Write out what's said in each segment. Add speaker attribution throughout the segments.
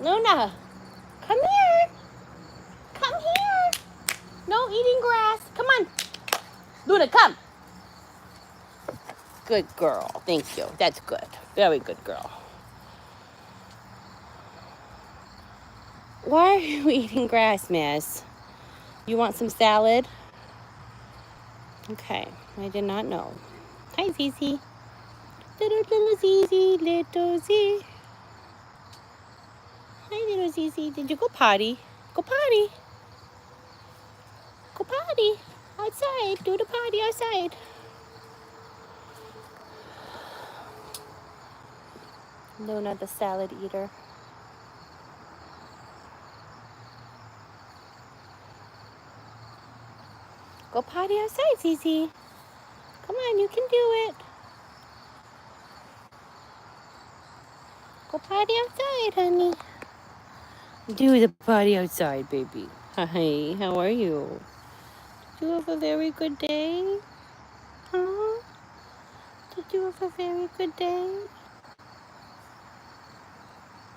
Speaker 1: Luna, come here. Come here. No eating grass. Come on. Luna, come. Good girl. Thank you. That's good. Very good girl. Why are you eating grass, miss? You want some salad? Okay. I did not know. Hi, Zizi. Little Zizi, little Z. Hi, little Zizi. Did you go potty? Go potty. Go potty. Outside. Do the potty outside. Luna, the salad eater. Go potty outside, Zizi. Come on, you can do it. Go potty outside, honey. Do the potty outside, baby. Hi, how are you? Did you have a very good day? Huh? Did you have a very good day?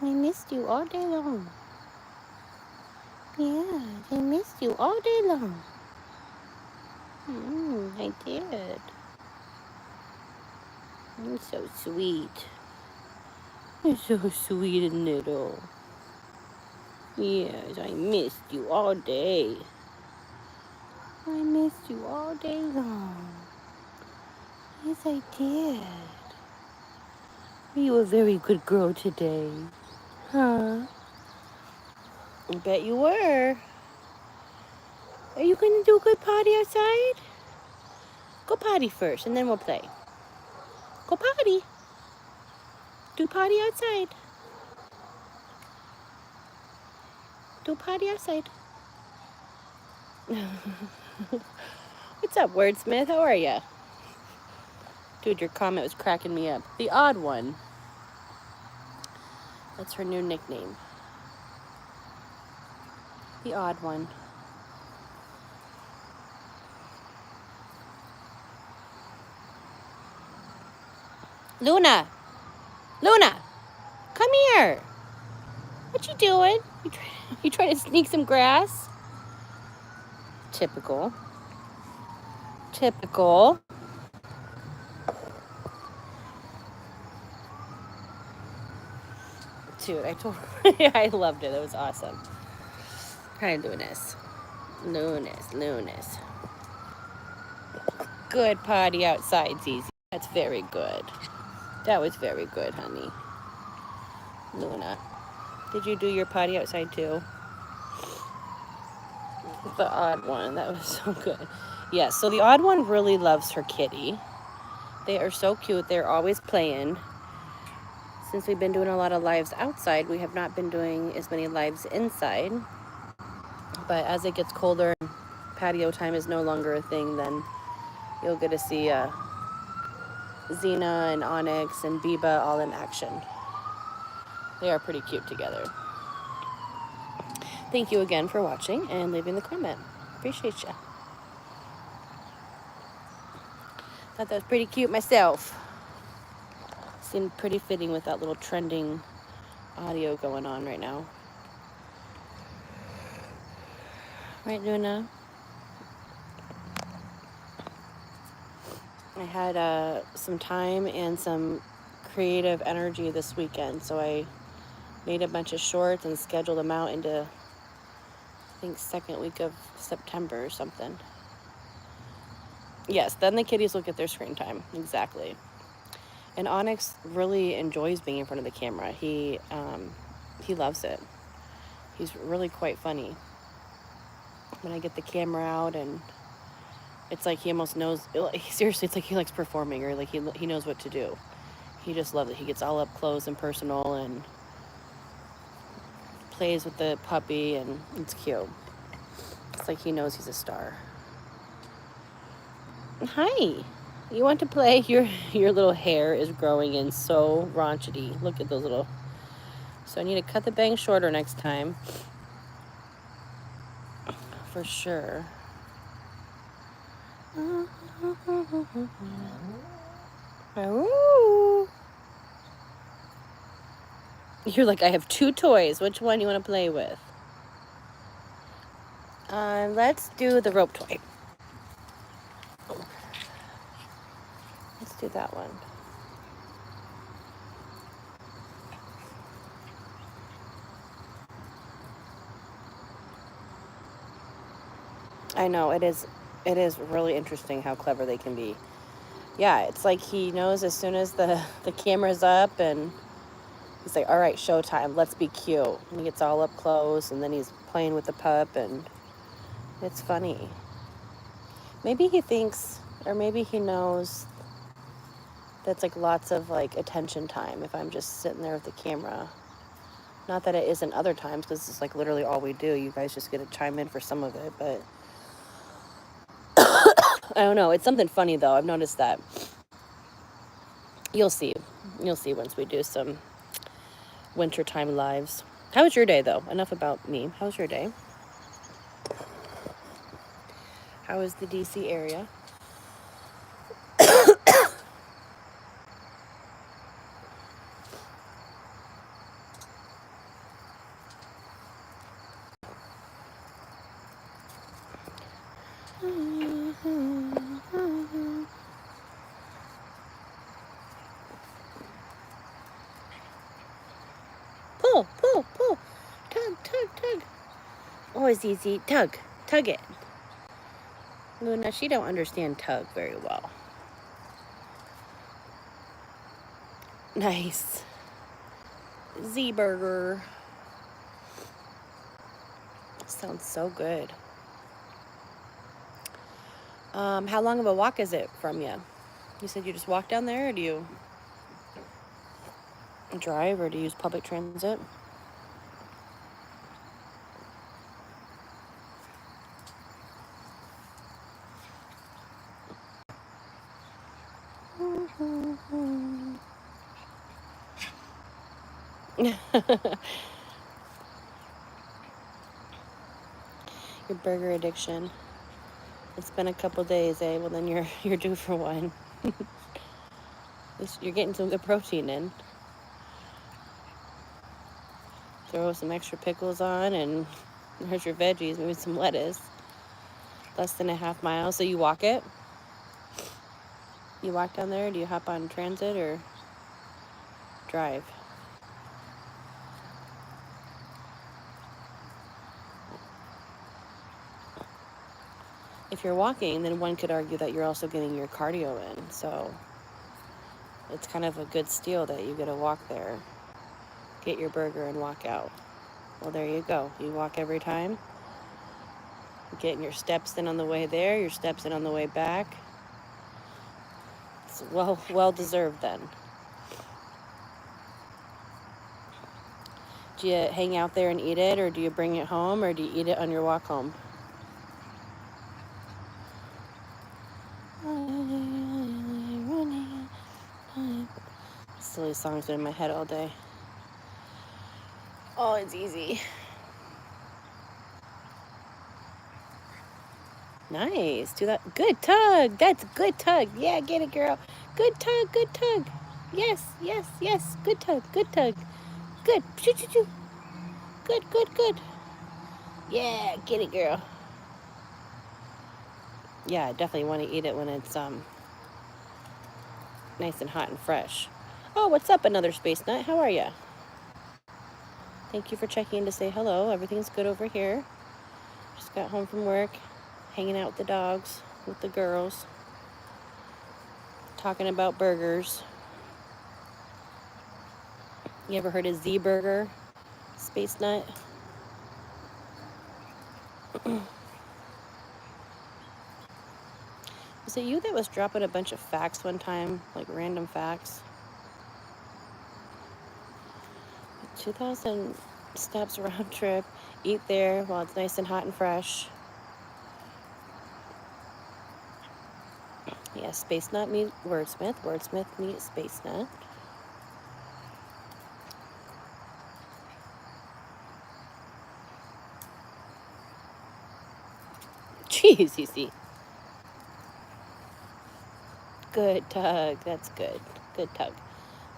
Speaker 1: I missed you all day long. Yeah, I missed you all day long. I did. You're so sweet. You're so sweet and little. Yes, I missed you all day. I missed you all day long. Yes, I did. You were a very good girl today. Huh? I bet you were. Are you going to do a good potty outside? Go potty first, and then we'll play. Go potty. Do potty outside. Do potty outside. What's up, Wordsmith? How are ya? Dude, your comment was cracking me up. The odd one. That's her new nickname. The odd one. Luna! Luna! Come here! What you doing? You trying to sneak some grass? Typical. Typical. Dude, I loved it. That was awesome. Hi, Lunas. Lunas. Good potty outside, Zizi. That's very good. That was very good, honey. Luna. Did you do your potty outside too? The odd one. That was so good. Yes, so the odd one really loves her kitty. They are so cute. They're always playing. Since we've been doing a lot of lives outside, we have not been doing as many lives inside. But as it gets colder and patio time is no longer a thing, then you'll get to see Xena and Onyx and Biba all in action. They are pretty cute together. Thank you again for watching and leaving the comment. Appreciate you. Thought that was pretty cute myself. Seemed pretty fitting with that little trending audio going on right now. Right, Luna? I had some time and some creative energy this weekend, so I made a bunch of shorts and scheduled them out into, I think, second week of September or something. Yes, then the kitties will get their screen time. Exactly. And Onyx really enjoys being in front of the camera. He loves it. He's really quite funny. When I get the camera out, and it's like he almost knows, seriously, it's like he likes performing, or like he knows what to do. He just loves it. He gets all up close and personal and plays with the puppy, and it's cute. It's like he knows he's a star. Hi. You want to play? Your little hair is growing in so raunchity. Look at those little... So I need to cut the bangs shorter next time. For sure. Ooh. You're like, I have 2 toys. Which one you want to play with? Let's do the rope toy. Let's do that one. I know, it is really interesting how clever they can be. Yeah, it's like he knows as soon as the camera's up, and he's like, all right, showtime, let's be cute. And he gets all up close, and then he's playing with the pup, and it's funny. Maybe he thinks, or maybe he knows that's like lots of like attention time if I'm just sitting there with the camera. Not that it isn't other times, because it's like literally all we do. You guys just get to chime in for some of it, but I don't know. It's something funny though. I've noticed that. You'll see. You'll see once we do some wintertime lives. How was your day though? Enough about me. How was your day? How was the DC area? Pull, pull, pull. Tug, tug, tug. Oh, it's easy. Tug. Tug it. Luna, she don't understand tug very well. Nice. Z-burger. Sounds so good. How long of a walk is it from you? You said you just walk down there, or do you drive, or do you use public transit? Your burger addiction. It's been a couple days, eh? Well, then you're due for one. At least you're getting some good protein in. Throw some extra pickles on, and there's your veggies, maybe some lettuce. Less than a half mile. So you walk it? You walk down there? Do you hop on transit or drive? If you're walking, then one could argue that you're also getting your cardio in. So it's kind of a good steal that you get to walk there, get your burger, and walk out. Well, there you go. You walk every time. Getting your steps in on the way there, your steps in on the way back. It's well deserved then. Do you hang out there and eat it, or do you bring it home, or do you eat it on your walk home? Silly songs been in my head all day. Oh, it's easy. Nice. Do that. Good tug. That's a good tug. Yeah, get it, girl. Good tug. Good tug. Yes, yes, yes. Good tug. Good tug. Good. Shoot, shoot, shoot. Good, good, good. Yeah, get it, girl. Yeah, I definitely want to eat it when it's nice and hot and fresh. Oh, what's up, another space nut? How are you? Thank you for checking in to say hello. Everything's good over here. Just got home from work, hanging out with the dogs, with the girls, talking about burgers. You ever heard of Z-burger, space nut? Was it you that was dropping a bunch of facts one time, like random facts? 2,000 steps round trip, eat there while it's nice and hot and fresh. Yeah, space nut meet wordsmith, wordsmith meet space nut. Jeez, you see. Good tug, that's good. Good tug.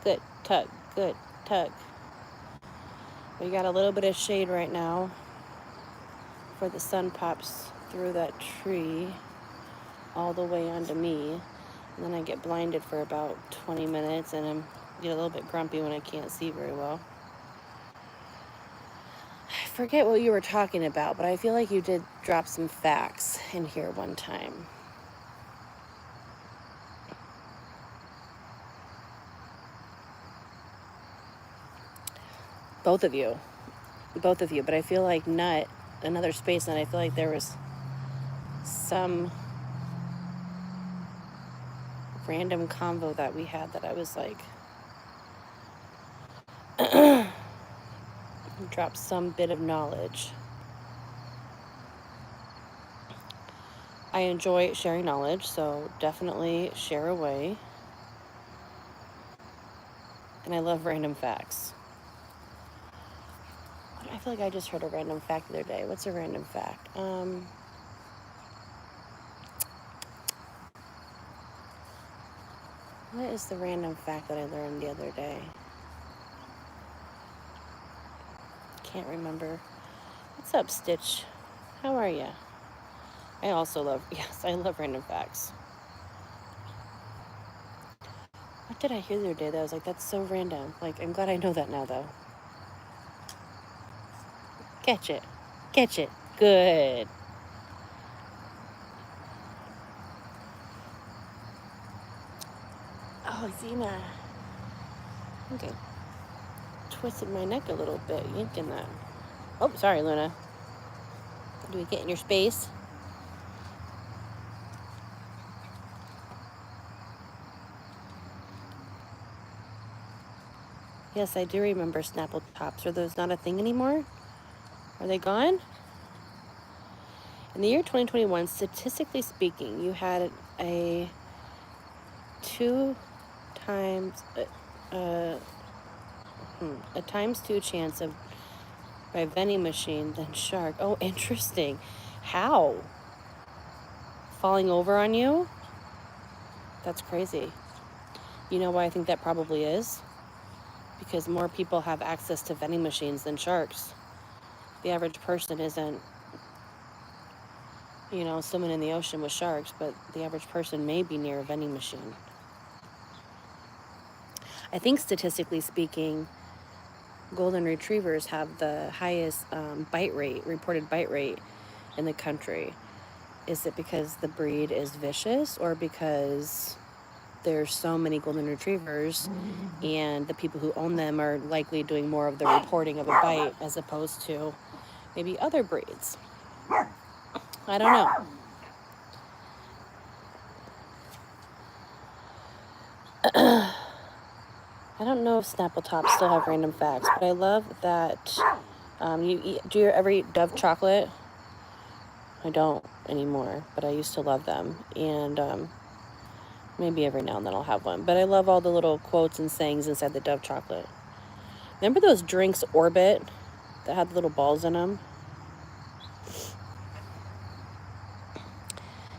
Speaker 1: Good tug, good tug. We got a little bit of shade right now before the sun pops through that tree all the way onto me. And then I get blinded for about 20 minutes and I get a little bit grumpy when I can't see very well. I forget what you were talking about, but I feel like you did drop some facts in here one time. Both of you, but I feel like not another space, and I feel like there was some random convo that we had that I was like, drop some bit of knowledge. I enjoy sharing knowledge, so definitely share away. And I love random facts. I feel like I just heard a random fact the other day. What's a random fact? What is the random fact that I learned the other day? Can't remember. What's up, Stitch? How are you? I also love, yes, I love random facts. What did I hear the other day that I was like, that's so random? Like, I'm glad I know that now, though. Catch it. Catch it. Good. Oh, Zena. Okay. Twisted my neck a little bit, yanking that. Oh, sorry, Luna. Do we get in your space? Yes, I do remember Snapple Tops. Are those not a thing anymore? Are they gone? In the year 2021, statistically speaking, you had a times 2 chance of by vending machine than shark. Oh, interesting. How? Falling over on you? That's crazy. You know why I think that probably is? Because more people have access to vending machines than sharks. The average person isn't, swimming in the ocean with sharks, but the average person may be near a vending machine. I think statistically speaking, golden retrievers have the highest reported bite rate in the country. Is it because the breed is vicious, or because there's so many golden retrievers and the people who own them are likely doing more of the reporting of a bite as opposed to maybe other breeds? I don't know. I don't know if Snapple Tops still have random facts, but I love that do you ever eat Dove chocolate? I don't anymore, but I used to love them. And maybe every now and then I'll have one. But I love all the little quotes and sayings inside the Dove chocolate. Remember those drinks, Orbit, that had little balls in them?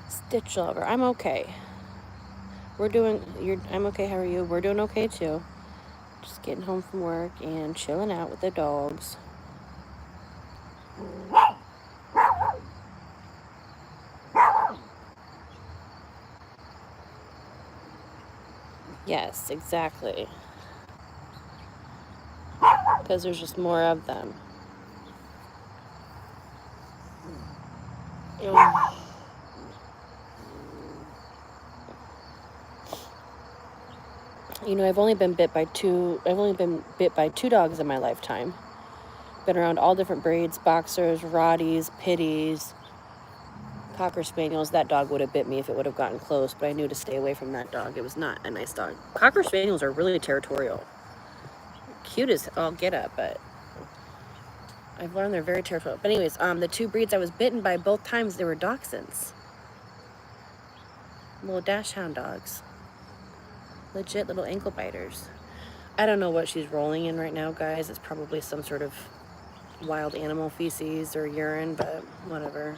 Speaker 1: Stitch lover, I'm okay. I'm okay, how are you? We're doing okay too. Just getting home from work and chilling out with the dogs. Yes, exactly. Because there's just more of them. I've only been bit by two dogs in my lifetime. Been around all different breeds: boxers, Rotties, Pitties, Cocker Spaniels. That dog would have bit me if it would have gotten close, but I knew to stay away from that dog. It was not a nice dog. Cocker Spaniels are really territorial. Cute as all get up, but I've learned they're very territorial. But anyways, the two breeds I was bitten by both times, they were dachshunds. Little dachshund dogs. Legit little ankle biters. I don't know what she's rolling in right now, guys. It's probably some sort of wild animal feces or urine, but whatever.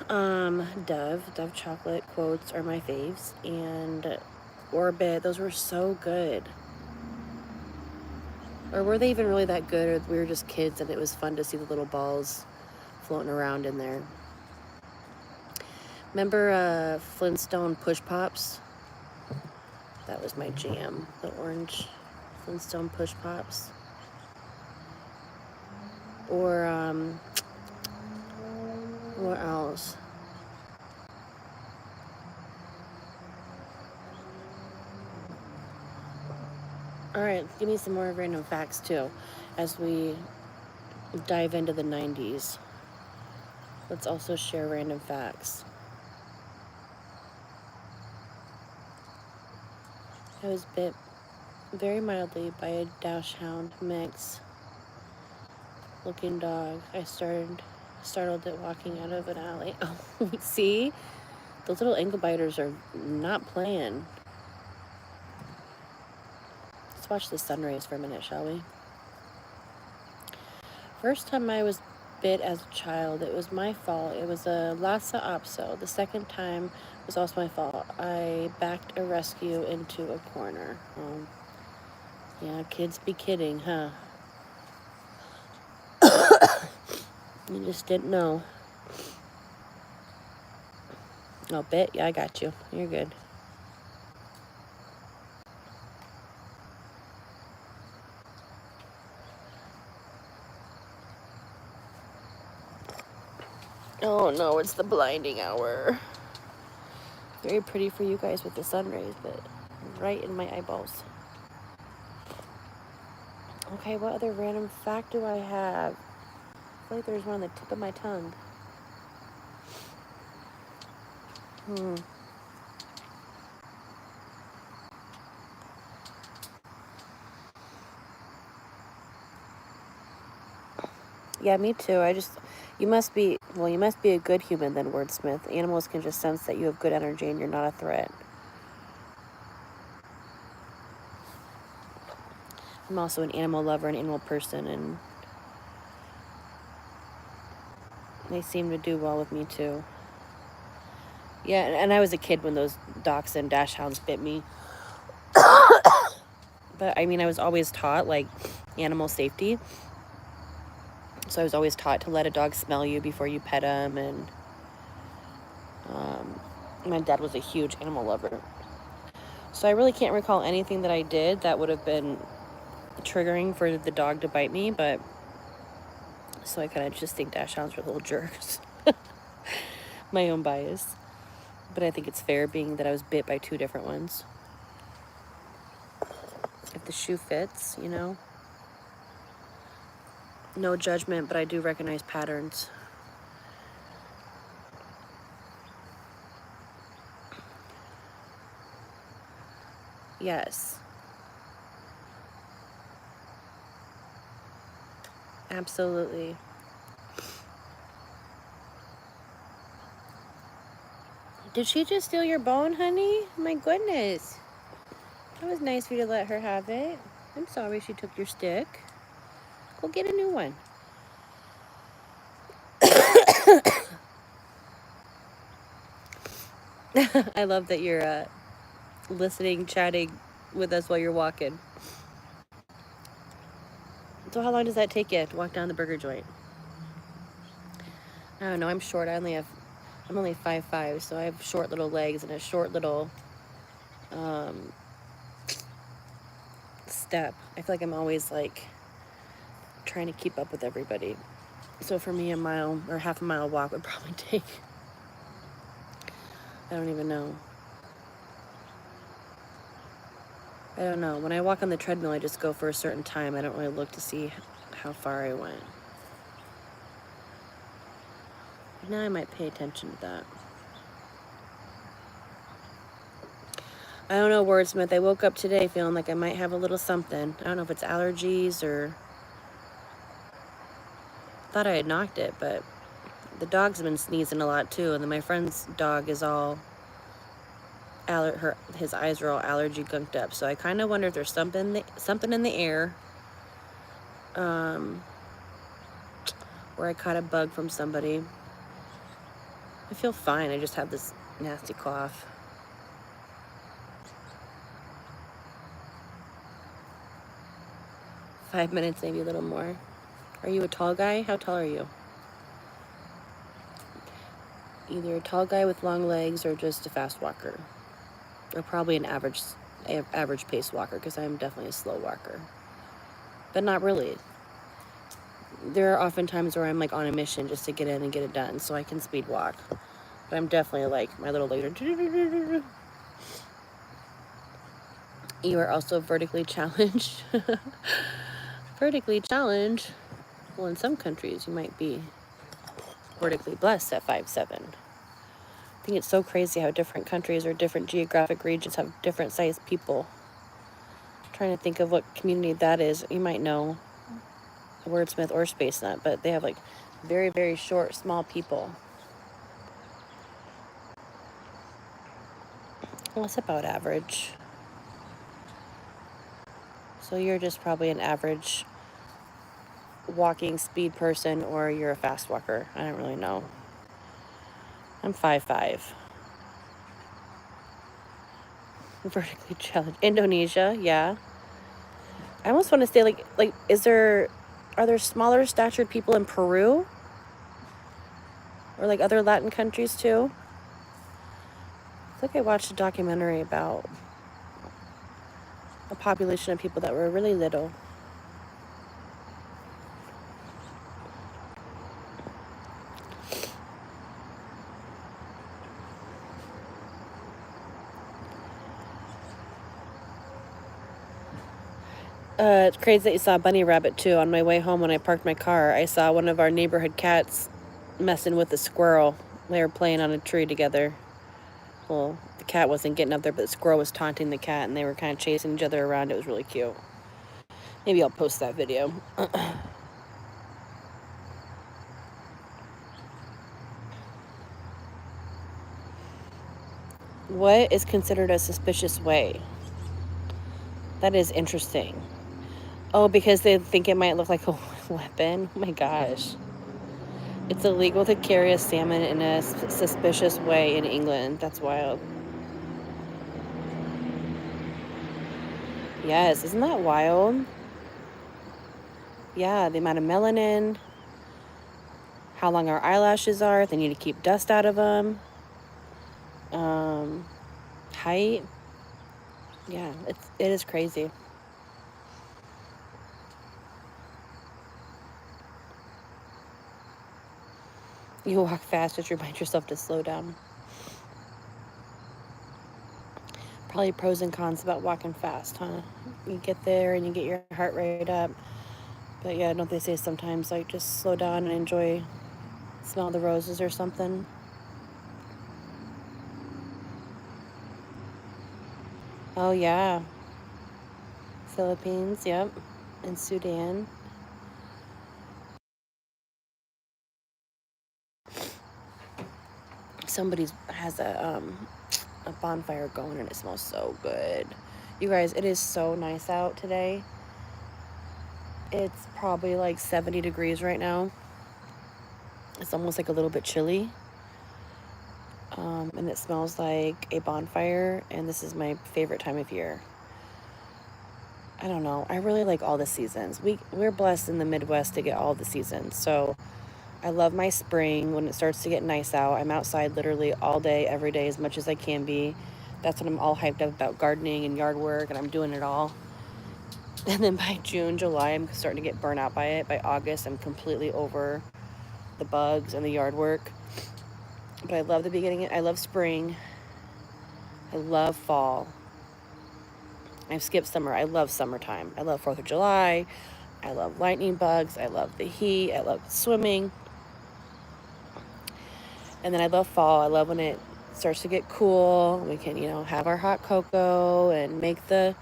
Speaker 1: Dove chocolate quotes are my faves, and Orbit, those were so good. Or were they even really that good, or we were just kids and it was fun to see the little balls floating around in there? Remember Flintstone Push Pops? That was my jam. The orange Flintstone Push Pops. Or, what else? Alright, give me some more random facts too, as we dive into the 90s. Let's also share random facts. I was bit very mildly by a dachshund mix looking dog. I startled it walking out of an alley. Oh, see? Those little ankle biters are not playing. Let's watch the sun rays for a minute, shall we? First time I was bit as a child, it was my fault. It was a Lhasa Apso. The second time was also my fault. I backed a rescue into a corner. Yeah, kids be kidding, huh? You just didn't know. Oh, bit? Yeah, I got you. You're good. Oh no, it's the blinding hour. Very pretty for you guys with the sun rays, but right in my eyeballs. Okay, what other random fact do I have? I feel like there's one on the tip of my tongue. Yeah, me too. You must be a good human then, wordsmith. Animals can just sense that you have good energy and you're not a threat. I'm also an animal lover, an animal person, and they seem to do well with me too. Yeah, and I was a kid when those dachshund dachshunds bit me. But I mean, I was always taught like animal safety. So I was always taught to let a dog smell you before you pet him, and my dad was a huge animal lover. So I really can't recall anything that I did that would have been triggering for the dog to bite me, but so I kind of just think dachshunds were little jerks. My own bias. But I think it's fair being that I was bit by two different ones. If the shoe fits, you know. No judgment, but I do recognize patterns. Yes. Absolutely. Did she just steal your bone, honey? My goodness. That was nice of you to let her have it. I'm sorry she took your stick. Go get a new one. I love that you're listening, chatting with us while you're walking. So how long does that take you to walk down the burger joint? I don't know. I'm short. I'm only 5'5", so I have short little legs and a short little step. I feel like I'm always like trying to keep up with everybody. So for me, a mile or half a mile walk would probably take, I don't even know. I don't know. When I walk on the treadmill, I just go for a certain time. I don't really look to see how far I went. Now I might pay attention to that. I don't know, wordsmith. I woke up today feeling like I might have a little something. I don't know if it's allergies or... Thought I had knocked it, but the dog's been sneezing a lot too. And then my friend's dog is all... his eyes are all allergy gunked up. So I kind of wonder if there's something in the air. Where I caught a bug from somebody. I feel fine. I just have this nasty cough. 5 minutes, maybe a little more. Are you a tall guy? How tall are you? Either a tall guy with long legs or just a fast walker. Or probably an average pace walker, because I'm definitely a slow walker. But not really. There are often times where I'm like on a mission just to get in and get it done, so I can speed walk. But I'm definitely like, my little legs are... You are also vertically challenged. Vertically challenged. Well, in some countries, you might be vertically blessed at 5'7". I think it's so crazy how different countries or different geographic regions have different sized people. I'm trying to think of what community that is. You might know, Wordsmith or Space Nut, but they have like very, very short, small people. Well, it's about average. So you're just probably an average walking speed person, or you're a fast walker. I don't really know. I'm 5'5". Vertically challenged. Indonesia, yeah. I almost want to say like are there smaller statured people in Peru? Or like other Latin countries too? I think I watched a documentary about a population of people that were really little. It's crazy that you saw a bunny rabbit too. On my way home when I parked my car, I saw one of our neighborhood cats messing with a squirrel. They were playing on a tree together. Well, the cat wasn't getting up there, but the squirrel was taunting the cat, and they were kind of chasing each other around. It was really cute. Maybe I'll post that video. What is considered a suspicious way? That is interesting. Oh, because they think it might look like a weapon? Oh my gosh. It's illegal to carry a salmon in a suspicious way in England. That's wild. Yes, isn't that wild? Yeah, the amount of melanin, how long our eyelashes are, if they need to keep dust out of them. Height. Yeah, it is crazy. You walk fast, just remind yourself to slow down. Probably pros and cons about walking fast, huh? You get there and you get your heart rate up. But yeah, don't they say sometimes like just slow down and enjoy, smell the roses or something? Oh yeah. Philippines, yep. And Sudan. Somebody has a bonfire going and it smells so good. You guys, it is so nice out today. It's probably like 70 degrees right now. It's almost like a little bit chilly. And it smells like a bonfire, and this is my favorite time of year. I don't know. I really like all the seasons. We're blessed in the Midwest to get all the seasons. So I love my spring when it starts to get nice out. I'm outside literally all day, every day, as much as I can be. That's when I'm all hyped up about gardening and yard work, and I'm doing it all. And then by June, July, I'm starting to get burnt out by it. By August, I'm completely over the bugs and the yard work. But I love the beginning. I love spring. I love fall. I've skipped summer. I love summertime. I love 4th of July. I love lightning bugs. I love the heat. I love swimming. And then I love fall. I love when it starts to get cool. We can, have our hot cocoa and make the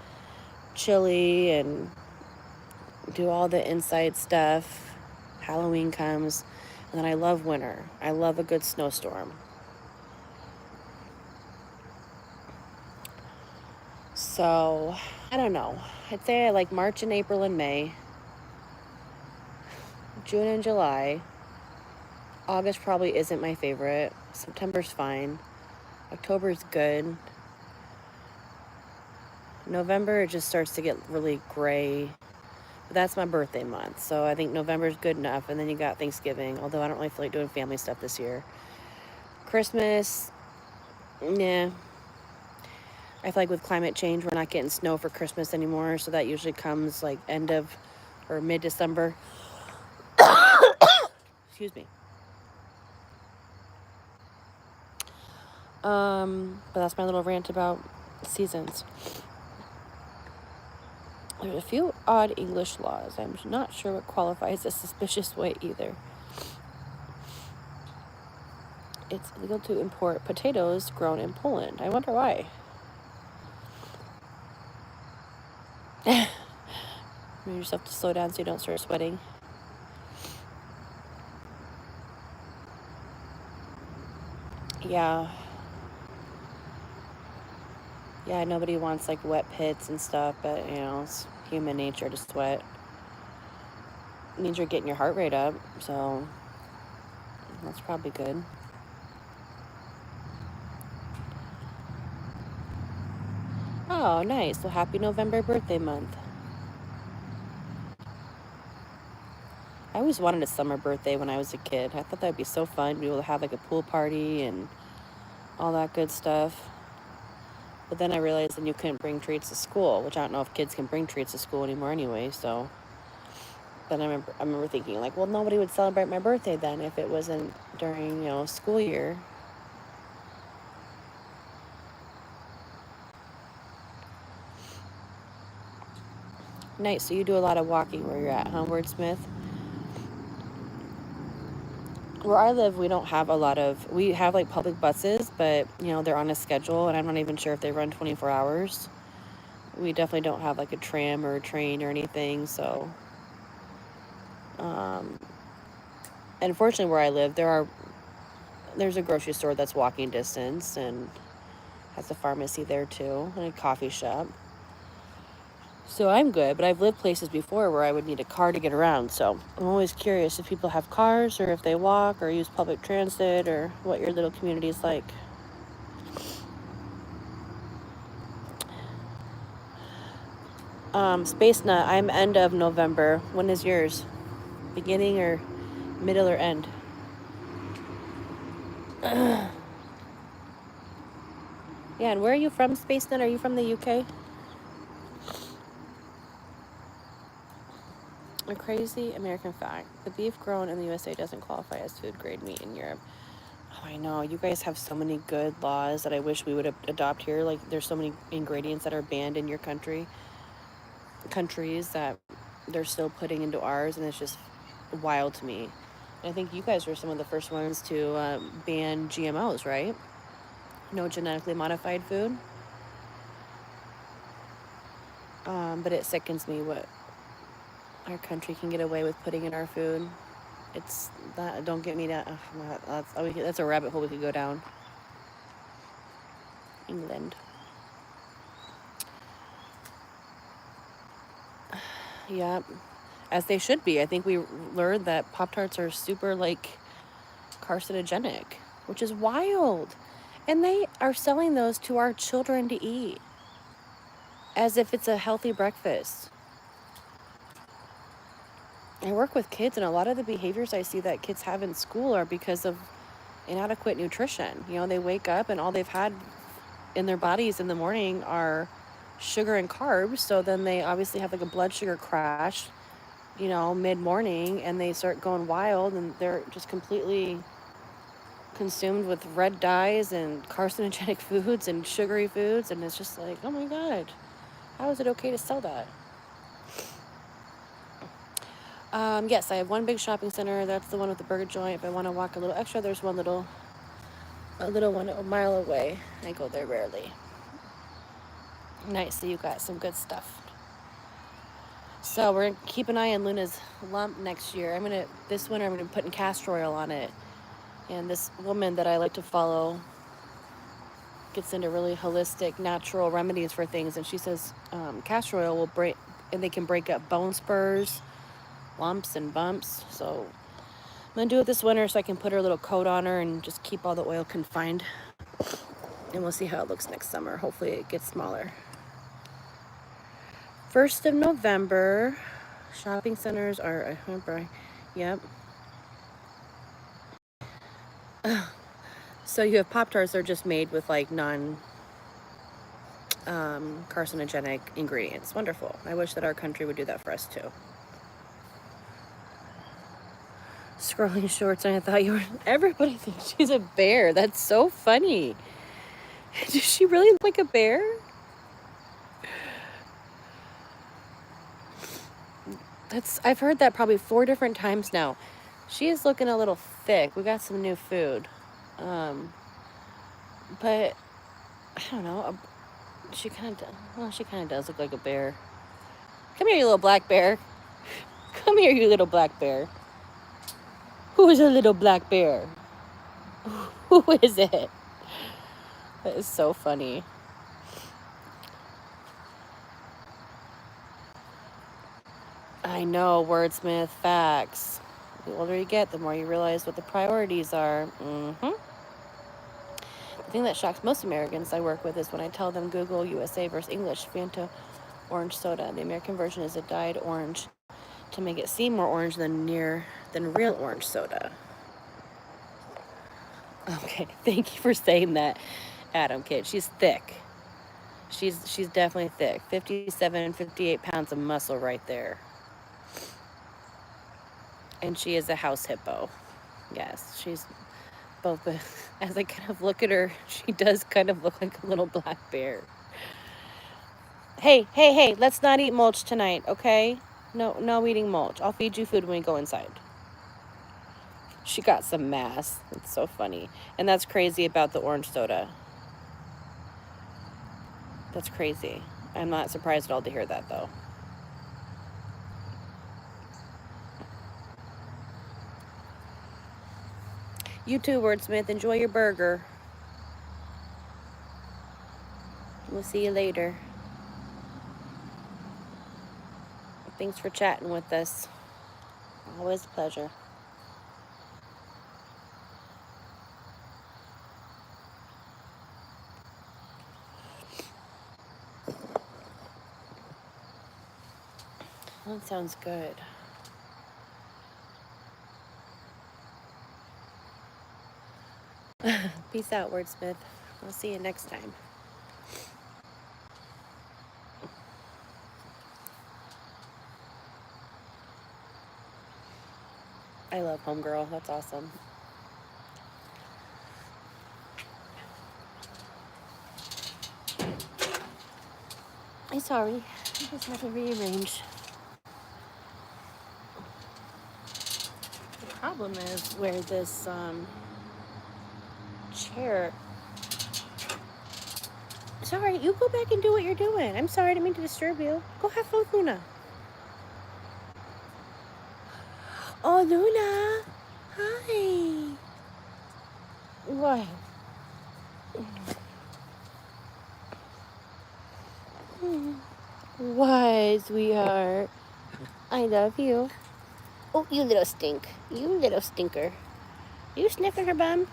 Speaker 1: chili and do all the inside stuff. Halloween comes. And then I love winter. I love a good snowstorm. So, I don't know. I'd say I like March and April and May. June and July. August probably isn't my favorite. September's fine. October's good. November, it just starts to get really gray. But that's my birthday month, so I think November is good enough. And then you got Thanksgiving, although I don't really feel like doing family stuff this year. Christmas, yeah. I feel like with climate change, we're not getting snow for Christmas anymore, so that usually comes like end of or mid-December. Excuse me. But that's my little rant about seasons. There's a few odd English laws. I'm not sure what qualifies as suspicious way either. It's illegal to import potatoes grown in Poland. I wonder why. Remind yourself to slow down so you don't start sweating. Yeah. Yeah, nobody wants like wet pits and stuff, but you know, it's human nature to sweat. It means you're getting your heart rate up, so that's probably good. Oh, nice. Well, happy November birthday month. I always wanted a summer birthday when I was a kid. I thought that would be so fun to be able to have like a pool party and all that good stuff. But then I realized then you couldn't bring treats to school, which I don't know if kids can bring treats to school anymore anyway, so. Then I remember thinking like, well, nobody would celebrate my birthday then if it wasn't during, you know, school year. Nice. So you do a lot of walking where you're at, huh, Wordsmith? Where I live, we don't have a lot of, we have like public buses, but you know, they're on a schedule and I'm not even sure if they run 24 hours. We definitely don't have like a tram or a train or anything, so. And fortunately where I live, there's a grocery store that's walking distance and has a pharmacy there too and a coffee shop. So I'm good, but I've lived places before where I would need a car to get around. So I'm always curious if people have cars or if they walk or use public transit or what your little community is like. Space Nut, I'm end of November. When is yours? Beginning or middle or end? Yeah, and where are you from, Space Nut? Are you from the UK? A crazy American fact. The beef grown in the USA doesn't qualify as food grade meat in Europe. Oh, I know. You guys have so many good laws that I wish we would adopt here. Like, there's so many ingredients that are banned in your countries that they're still putting into ours, and it's just wild to me. And I think you guys were some of the first ones to ban GMOs, right? No genetically modified food. But it sickens me what our country can get away with putting in our food. It's that, don't get me that. That's a rabbit hole we could go down. England. Yeah, as they should be. I think we learned that Pop-Tarts are super like carcinogenic, which is wild. And they are selling those to our children to eat as if it's a healthy breakfast. I work with kids, and a lot of the behaviors I see that kids have in school are because of inadequate nutrition. You know, they wake up and all they've had in their bodies in the morning are sugar and carbs, so then they obviously have like a blood sugar crash, you know, mid-morning, and they start going wild, and they're just completely consumed with red dyes and carcinogenic foods and sugary foods, and it's just like, oh my god, how is it okay to sell that? Yes, I have one big shopping center. That's the one with the burger joint. If I want to walk a little extra, there's a little one a mile away. I go there rarely. Nice, so you got some good stuff. So we're gonna keep an eye on Luna's lump next year. This winter I'm gonna be putting castor oil on it. And this woman that I like to follow gets into really holistic, natural remedies for things, and she says castor oil will break, and they can break up bone spurs, lumps, and bumps. So I'm gonna do it this winter so I can put her little coat on her and just keep all the oil confined. And we'll see how it looks next summer. Hopefully it gets smaller. 1st of November, Shopping centers are a hamper. Yep. So you have Pop-Tarts that are just made with like carcinogenic ingredients. Wonderful. I wish that our country would do that for us too. Scrolling shorts, and I thought you were. Everybody thinks she's a bear. That's so funny. Does she really look like a bear? I've heard that probably 4 different times now. She is looking a little thick. We got some new food. But I don't know. She kind of does look like a bear. Come here, you little black bear. Come here, you little black bear. Who is a little black bear? Who is it? That is so funny. I know, wordsmith, facts. The older you get, the more you realize what the priorities are. The thing that shocks most Americans I work with is when I tell them Google USA versus English Fanta orange soda. The American version is a dyed orange to make it seem more orange than real orange soda. Okay, thank you for saying that, Adam Kid. She's thick. She's definitely thick. 57, 58 pounds of muscle right there. And she is a house hippo. Yes, she's both. But as I kind of look at her, she does kind of look like a little black bear. Hey, let's not eat mulch tonight, okay? No eating mulch. I'll feed you food when we go inside. She got some mass. It's so funny. And that's crazy about the orange soda. That's crazy. I'm not surprised at all to hear that, though. You too, Wordsmith. Enjoy your burger. We'll see you later. Thanks for chatting with us. Always a pleasure. That sounds good. Peace out, Wordsmith. I'll see you next time. I love Homegirl. That's awesome. I'm sorry. I just have to rearrange. The problem is where this chair. Sorry, you go back and do what you're doing. I'm sorry, I didn't mean to disturb you. Go have fun, Luna. Oh, Luna. Hi. What? What, sweetheart? I love you. Oh, you little stink. You little stinker. You sniffing her bum?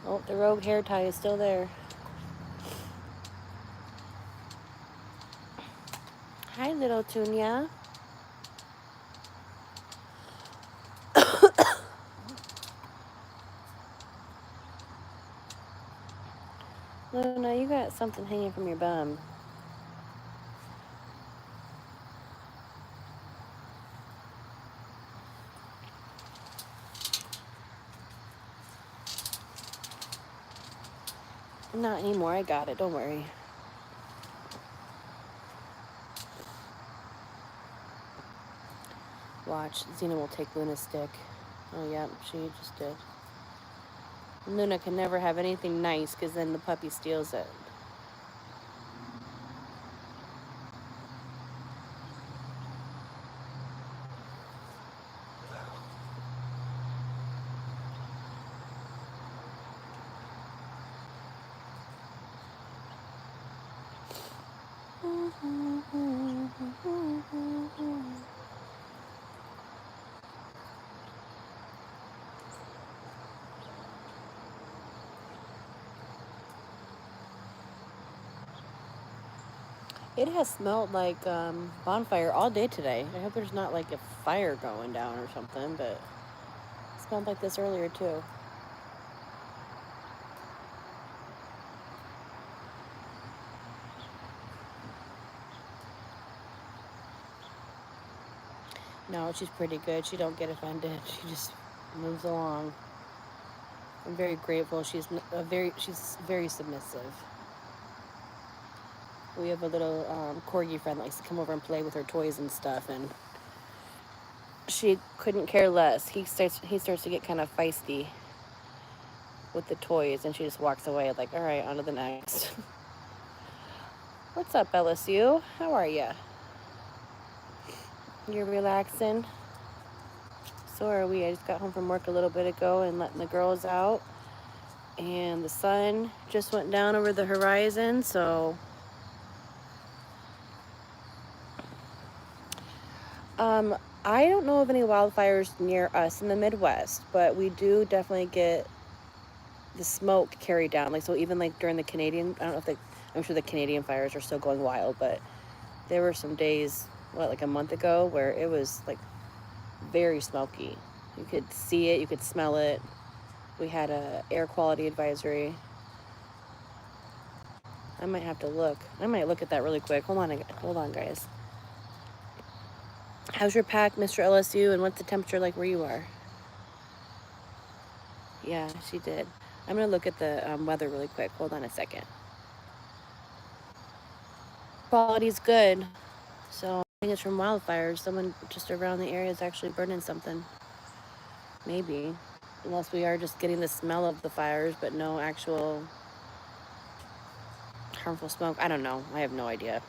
Speaker 1: Oh, the rogue hair tie is still there. Hi, little Tunya. Luna, you got something hanging from your bum. Not anymore. I got it. Don't worry. Watch. Xena will take Luna's stick. Oh, yeah. She just did. Luna can never have anything nice because then the puppy steals it. It has smelled like bonfire all day today. I hope there's not like a fire going down or something, but it smelled like this earlier too. No, she's pretty good. She don't get offended. She just moves along. I'm very grateful. She's very submissive. We have a little corgi friend that likes to come over and play with her toys and stuff, and she couldn't care less. He starts to get kind of feisty with the toys, and she just walks away like, all right, on to the next. What's up, LSU? How are ya? You're relaxing? So are we. I just got home from work a little bit ago and letting the girls out, and the sun just went down over the horizon, so I don't know of any wildfires near us in the Midwest, but we do definitely get the smoke carried down. Like, so even like during the Canadian, I don't know if I'm sure the Canadian fires are still going wild, but there were some days, like a month ago, where it was like very smoky. You could see it, you could smell it. We had a air quality advisory. I might have to look. I might look at that really quick. Hold on, guys. How's your pack, Mr. LSU, and what's the temperature like where you are? Yeah, she did. I'm gonna look at the weather really quick. Hold on a second. Quality's good, so I think it's from wildfires. Someone just around the area is actually burning something. Maybe, unless we are just getting the smell of the fires, but no actual harmful smoke. I don't know. I have no idea.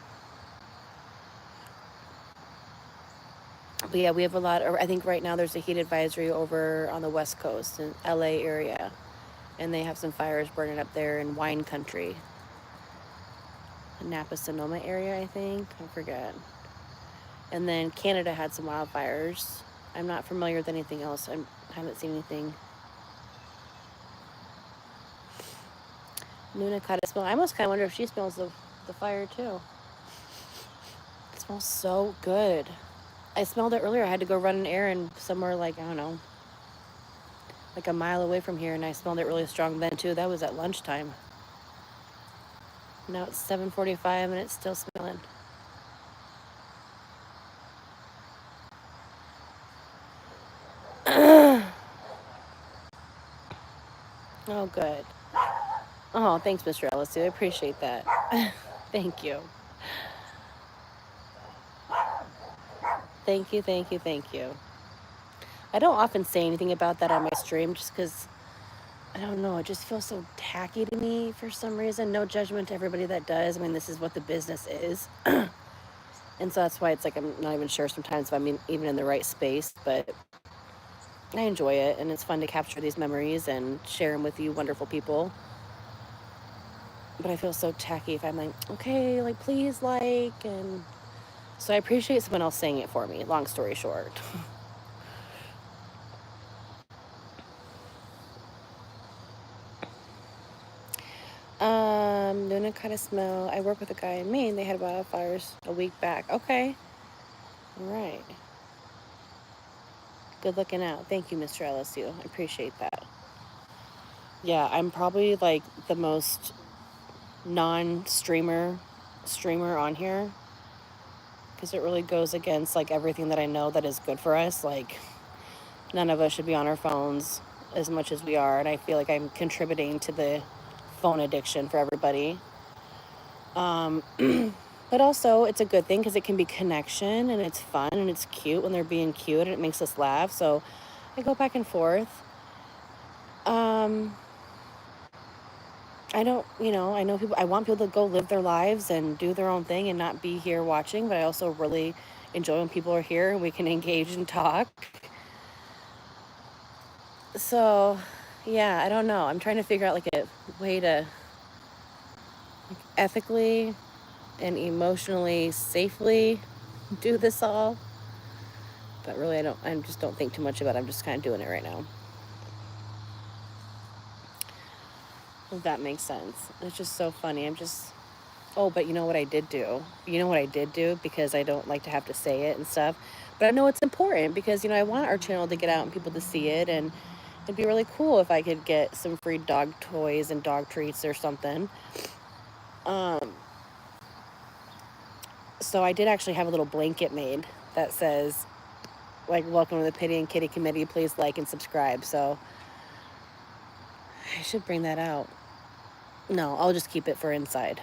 Speaker 1: But yeah, we have a lot. I think right now there's a heat advisory over on the West Coast in LA area, and they have some fires burning up there in wine country. Napa Sonoma area, I think. I forget. And then Canada had some wildfires. I'm not familiar with anything else. I haven't seen anything. Nuna caught a smell. I almost kind of wonder if she smells the fire too. It smells so good. I smelled it earlier. I had to go run an errand somewhere like, I don't know, like a mile away from here, and I smelled it really strong then too. That was at lunchtime. Now it's 7:45 and it's still smelling. Oh, good. Oh, thanks, Mr. Ellis. I appreciate that. Thank you. Thank you, thank you, thank you. I don't often say anything about that on my stream just because, I don't know, it just feels so tacky to me for some reason. No judgment to everybody that does. I mean, this is what the business is. And so that's why it's like I'm not even sure sometimes if I'm even in the right space, but I enjoy it, and it's fun to capture these memories and share them with you wonderful people. But I feel so tacky if I'm like, okay, like, please like, and so I appreciate someone else saying it for me, long story short. Nuna kind of smell. I work with a guy in Maine. They had wildfires a week back. Okay. All right. Good looking out. Thank you, Mr. LSU. I appreciate that. Yeah, I'm probably like the most non-streamer streamer on here because it really goes against like everything that I know that is good for us. Like, none of us should be on our phones as much as we are, and I feel like I'm contributing to the phone addiction for everybody. But also it's a good thing because it can be connection, and it's fun, and it's cute when they're being cute, and it makes us laugh. So I go back and forth. I don't, I know people, I want people to go live their lives and do their own thing and not be here watching, but I also really enjoy when people are here and we can engage and talk. So, yeah, I don't know. I'm trying to figure out like a way to like, ethically and emotionally safely do this all. But really, I just don't think too much about it. I'm just kind of doing it right now. If that makes sense. It's just so funny. I'm just Oh, but you know what I did do? You know what I did do? Because I don't like to have to say it and stuff. But I know it's important because, I want our channel to get out and people to see it. And it'd be really cool if I could get some free dog toys and dog treats or something. Um, so I did actually have a little blanket made that says, like, welcome to the Pittie and Kittie Committee. Please like and subscribe. So I should bring that out. No, I'll just keep it for inside.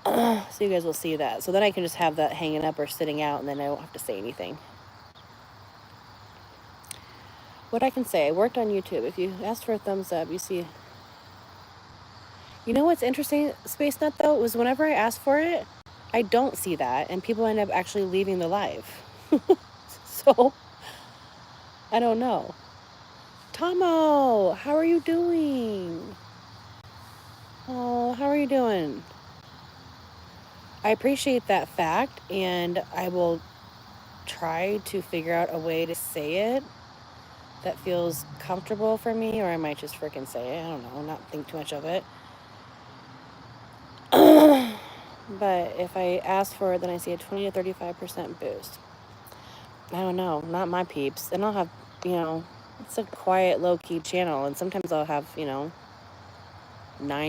Speaker 1: So you guys will see that. So then I can just have that hanging up or sitting out, and then I won't have to say anything. What I can say, I worked on YouTube. If you asked for a thumbs up, you see. You know what's interesting, Space Nut, though, was whenever I ask for it, I don't see that, and people end up actually leaving the live. So, I don't know. Tomo, how are you doing? Oh, how are you doing? I appreciate that fact, and I will try to figure out a way to say it that feels comfortable for me, or I might just freaking say it. I don't know, not think too much of it. But if I ask for it, then I see a 20 to 35% boost. I don't know, not my peeps. And I'll have, it's a quiet, low-key channel, and sometimes I'll have, 9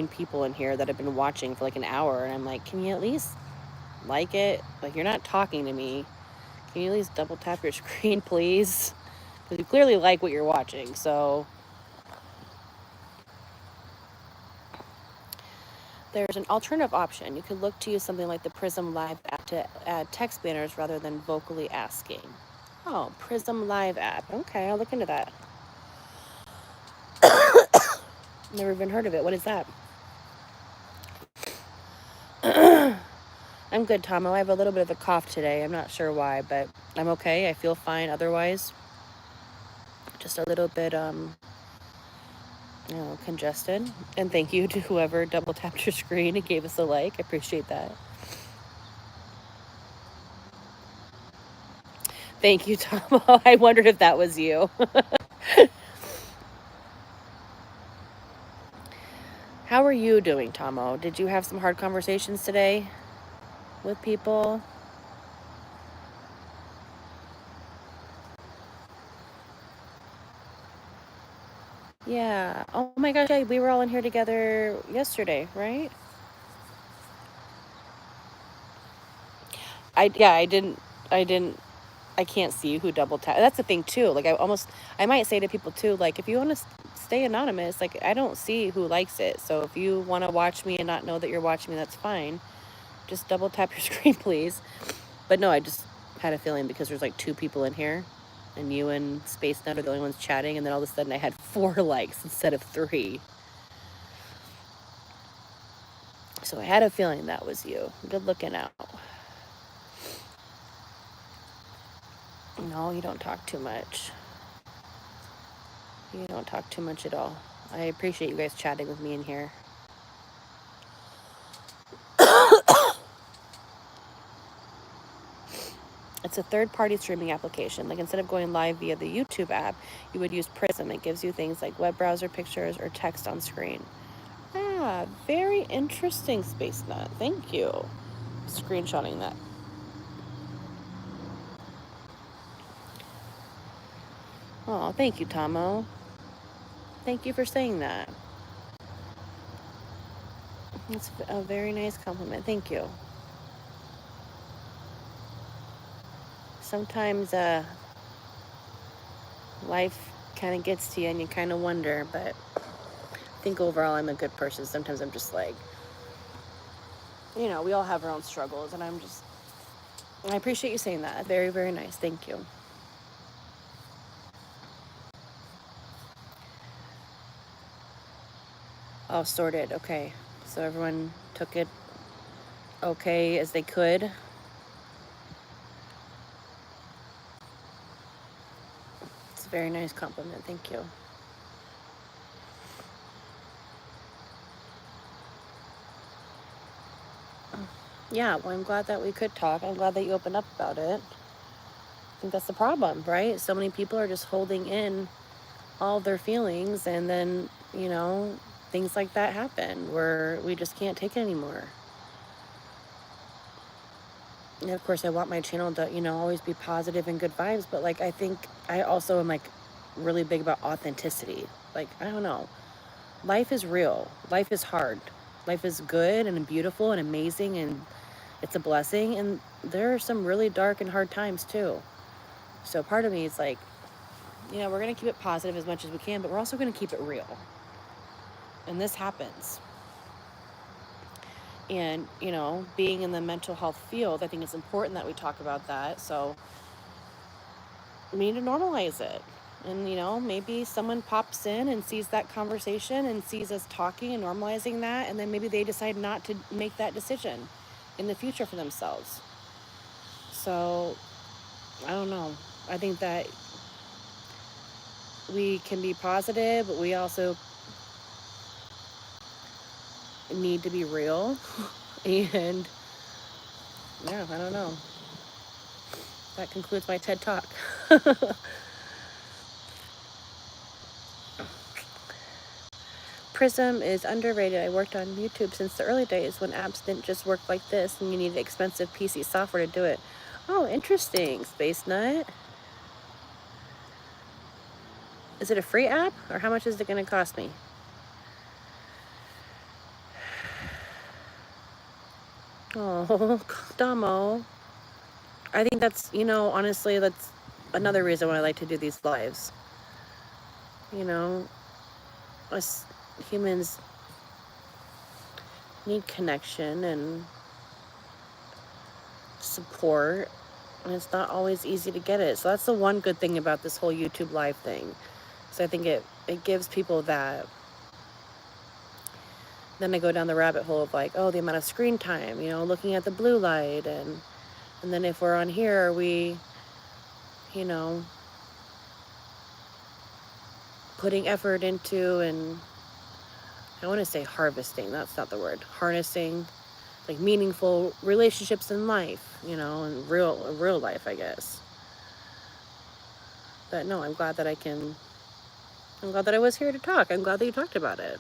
Speaker 1: people in here that have been watching for like an hour, and I'm like, can you at least like it? Like, you're not talking to me. Can you at least double tap your screen, please? Because you clearly like what you're watching, so there's an alternative option. You could look to use something like the Prism Live app to add text banners rather than vocally asking. Oh, Prism Live app. Okay, I'll look into that. Never even heard of it. What is that? I'm good, Tomo. I have a little bit of a cough today. I'm not sure why, but I'm okay. I feel fine otherwise. Just a little bit, congested. And thank you to whoever double tapped your screen and gave us a like. I appreciate that. Thank you, Tomo. I wondered if that was you. How are you doing, Tomo? Did you have some hard conversations today with people? Yeah. Oh my gosh, yeah, we were all in here together yesterday, right? I can't see who double tap. That's the thing too. Like I might say to people too, like, if you want to stay anonymous, like, I don't see who likes it. So if you want to watch me and not know that you're watching me, that's fine. Just double tap your screen, please. But no, I just had a feeling because there's like 2 people in here, and you and Space Nut are the only ones chatting, and then all of a sudden I had 4 likes instead of 3. So I had a feeling that was you. Good looking out. No, you don't talk too much. You don't talk too much at all. I appreciate you guys chatting with me in here. It's a third-party streaming application. Like, instead of going live via the YouTube app, you would use Prism. It gives you things like web browser pictures or text on screen. Ah, very interesting, Space Nut. Thank you. Screenshotting that. Oh, thank you, Tomo. Thank you for saying that. It's a very nice compliment. Thank you. Sometimes life kind of gets to you and you kind of wonder, but I think overall I'm a good person. Sometimes I'm just like, we all have our own struggles, and I appreciate you saying that. Very, very nice. Thank you. Oh, sorted. Okay. So everyone took it okay as they could. It's a very nice compliment. Thank you. Yeah, well, I'm glad that we could talk. I'm glad that you opened up about it. I think that's the problem, right? So many people are just holding in all their feelings, and then, things like that happen where we just can't take it anymore. And of course, I want my channel to, always be positive and good vibes, but like, I think I also am like really big about authenticity. Like, I don't know. Life is real. Life is hard. Life is good and beautiful and amazing, and it's a blessing. And there are some really dark and hard times too. So part of me is like, we're going to keep it positive as much as we can, but we're also going to keep it real. And this happens. And, being in the mental health field, I think it's important that we talk about that. So we need to normalize it. And, maybe someone pops in and sees that conversation and sees us talking and normalizing that. And then maybe they decide not to make that decision in the future for themselves. So, I don't know. I think that we can be positive, but we also need to be real. And, yeah, I don't know. That concludes my TED Talk. Prism is underrated. I worked on YouTube since the early days when apps didn't just work like this and you needed expensive PC software to do it. Oh, interesting, Space Nut. Is it a free app, or how much is it going to cost me? Oh, Damo. I think that's, honestly, that's another reason why I like to do these lives. Us humans need connection and support, and it's not always easy to get it. So that's the one good thing about this whole YouTube live thing. So I think it gives people that. Then I go down the rabbit hole of like, the amount of screen time, looking at the blue light, and then if we're on here, we, putting effort into, and I want to say harvesting, that's not the word, harnessing, like meaningful relationships in life, in real life, I guess. But no, I'm glad that I was here to talk. I'm glad that you talked about it.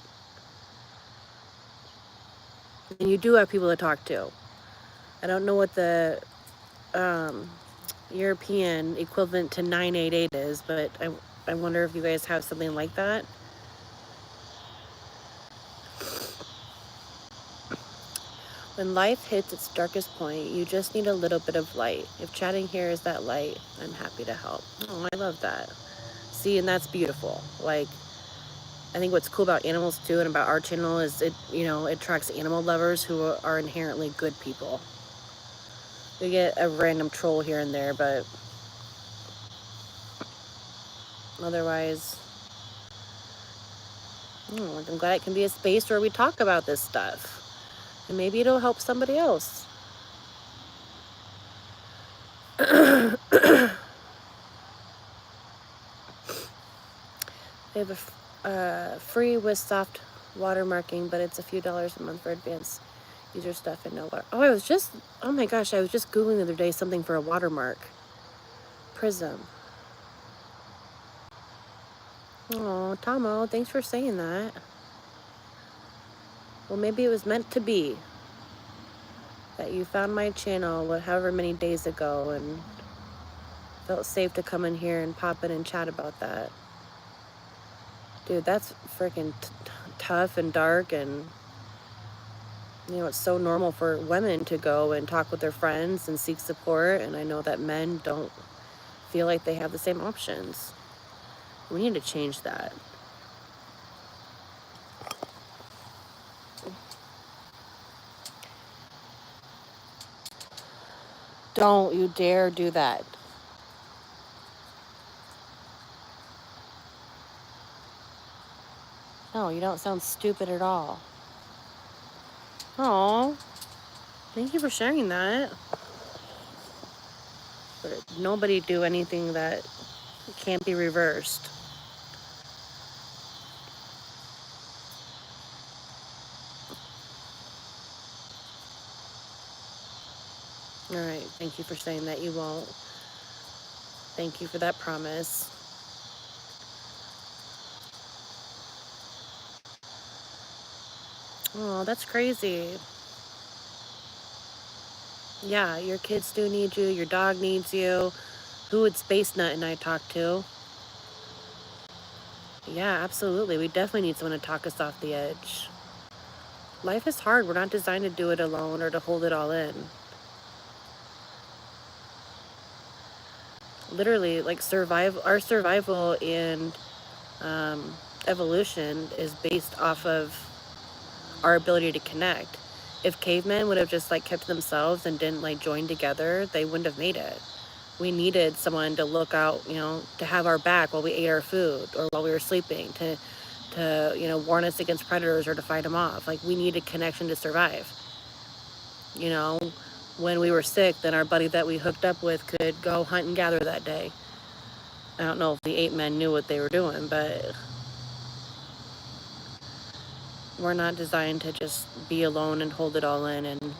Speaker 1: And you do have people to talk to. I don't know what the European equivalent to 988 is, but I wonder if you guys have something like that. When life hits its darkest point, you just need a little bit of light. If chatting here is that light, I'm happy to help. Oh, I love that. See, and that's beautiful. Like, I think what's cool about animals too, and about our channel, is it attracts animal lovers who are inherently good people. We get a random troll here and there, but otherwise, I'm glad it can be a space where we talk about this stuff. And maybe it'll help somebody else. They have a free with soft watermarking, but it's a few dollars a month for advanced user stuff and no water. Oh my gosh, I was just Googling the other day something for a watermark. Prism. Oh, Tomo, thanks for saying that. Well, maybe it was meant to be. That you found my channel however many days ago and felt safe to come in here and pop in and chat about that. Dude, that's freaking tough and dark, and it's so normal for women to go and talk with their friends and seek support, and I know that men don't feel like they have the same options. We need to change that. Don't you dare do that. No, you don't sound stupid at all. Oh, thank you for sharing that. But nobody do anything that can't be reversed. All right, thank you for saying that you won't. Thank you for that promise. Oh, that's crazy. Yeah, your kids do need you. Your dog needs you. Who would Space Nut and I talk to? Yeah, absolutely. We definitely need someone to talk us off the edge. Life is hard. We're not designed to do it alone or to hold it all in. Literally, like our survival and um, evolution is based off of our ability to connect. If cavemen would have just like kept to themselves and didn't like join together, they wouldn't have made it. We needed someone to look out, to have our back while we ate our food or while we were sleeping, to warn us against predators or to fight them off. Like, we needed connection to survive. You know, when we were sick, then our buddy that we hooked up with could go hunt and gather that day. I don't know if the 8 men knew what they were doing, but we're not designed to just be alone and hold it all in. And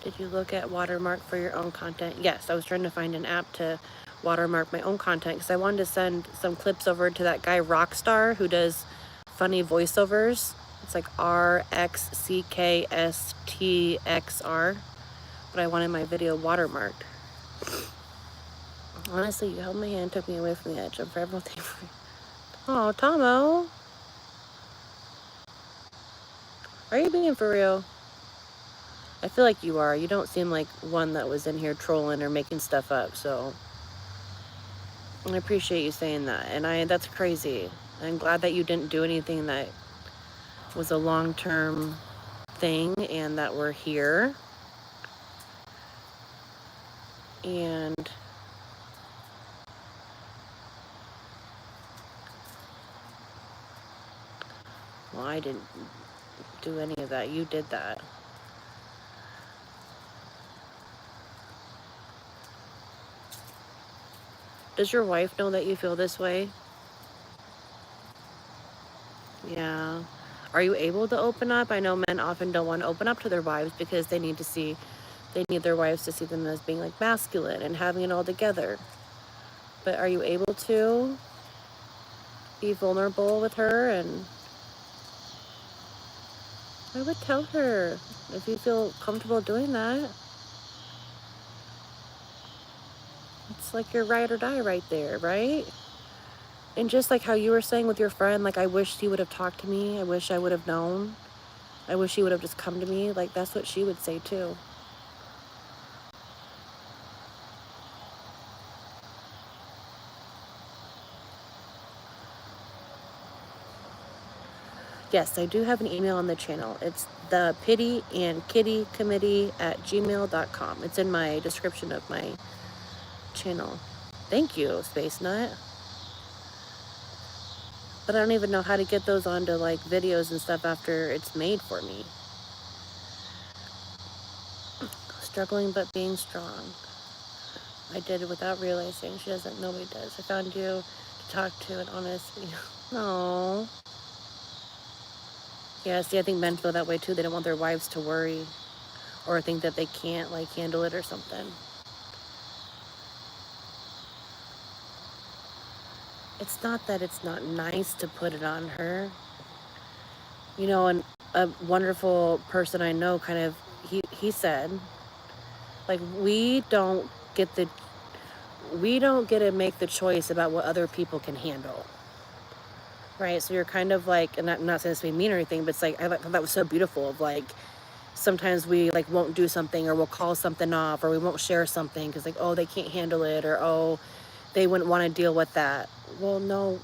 Speaker 1: did you look at watermark for your own content? Yes, I was trying to find an app to watermark my own content because I wanted to send some clips over to that guy Rockstar who does funny voiceovers. It's like RXCKSTXR, but I wanted my video watermarked. Honestly, you held my hand, took me away from the edge. I'm forever thankful. Oh, Tomo, are you being for real? I feel like you are. You don't seem like one that was in here trolling or making stuff up, so I appreciate you saying that. And that's crazy. I'm glad that you didn't do anything that was a long-term thing and that we're here. And well, I didn't do any of that. You did that. Does your wife know that you feel this way? Yeah. Are you able to open up? I know men often don't want to open up to their wives because they need their wives to see them as being like masculine and having it all together. But are you able to be vulnerable with her? And I would tell her if you feel comfortable doing that. It's like your ride or die right there, right? And just like how you were saying with your friend, like, I wish he would have talked to me. I wish I would have known. I wish he would have just come to me. Like, that's what she would say too. Yes, I do have an email on the channel. It's the Pittie and Kittie Committee at gmail.com. It's in my description of my channel. Thank you, Space Nut. But I don't even know how to get those onto like videos and stuff after it's made for me. Struggling but being strong. I did it without realizing. She doesn't. Nobody does. I found you to talk to and honestly. No. Yeah, see, I think men feel that way too. They don't want their wives to worry or think that they can't like handle it or something. It's not that it's not nice to put it on her. And a wonderful person I know he said, like, we don't get to make the choice about what other people can handle. Right? So you're kind of like, and I'm not saying this to be mean or anything, but it's like, I thought that was so beautiful of like, sometimes we like won't do something or we'll call something off or we won't share something because like, oh, they can't handle it or, oh, they wouldn't want to deal with that. Well, no,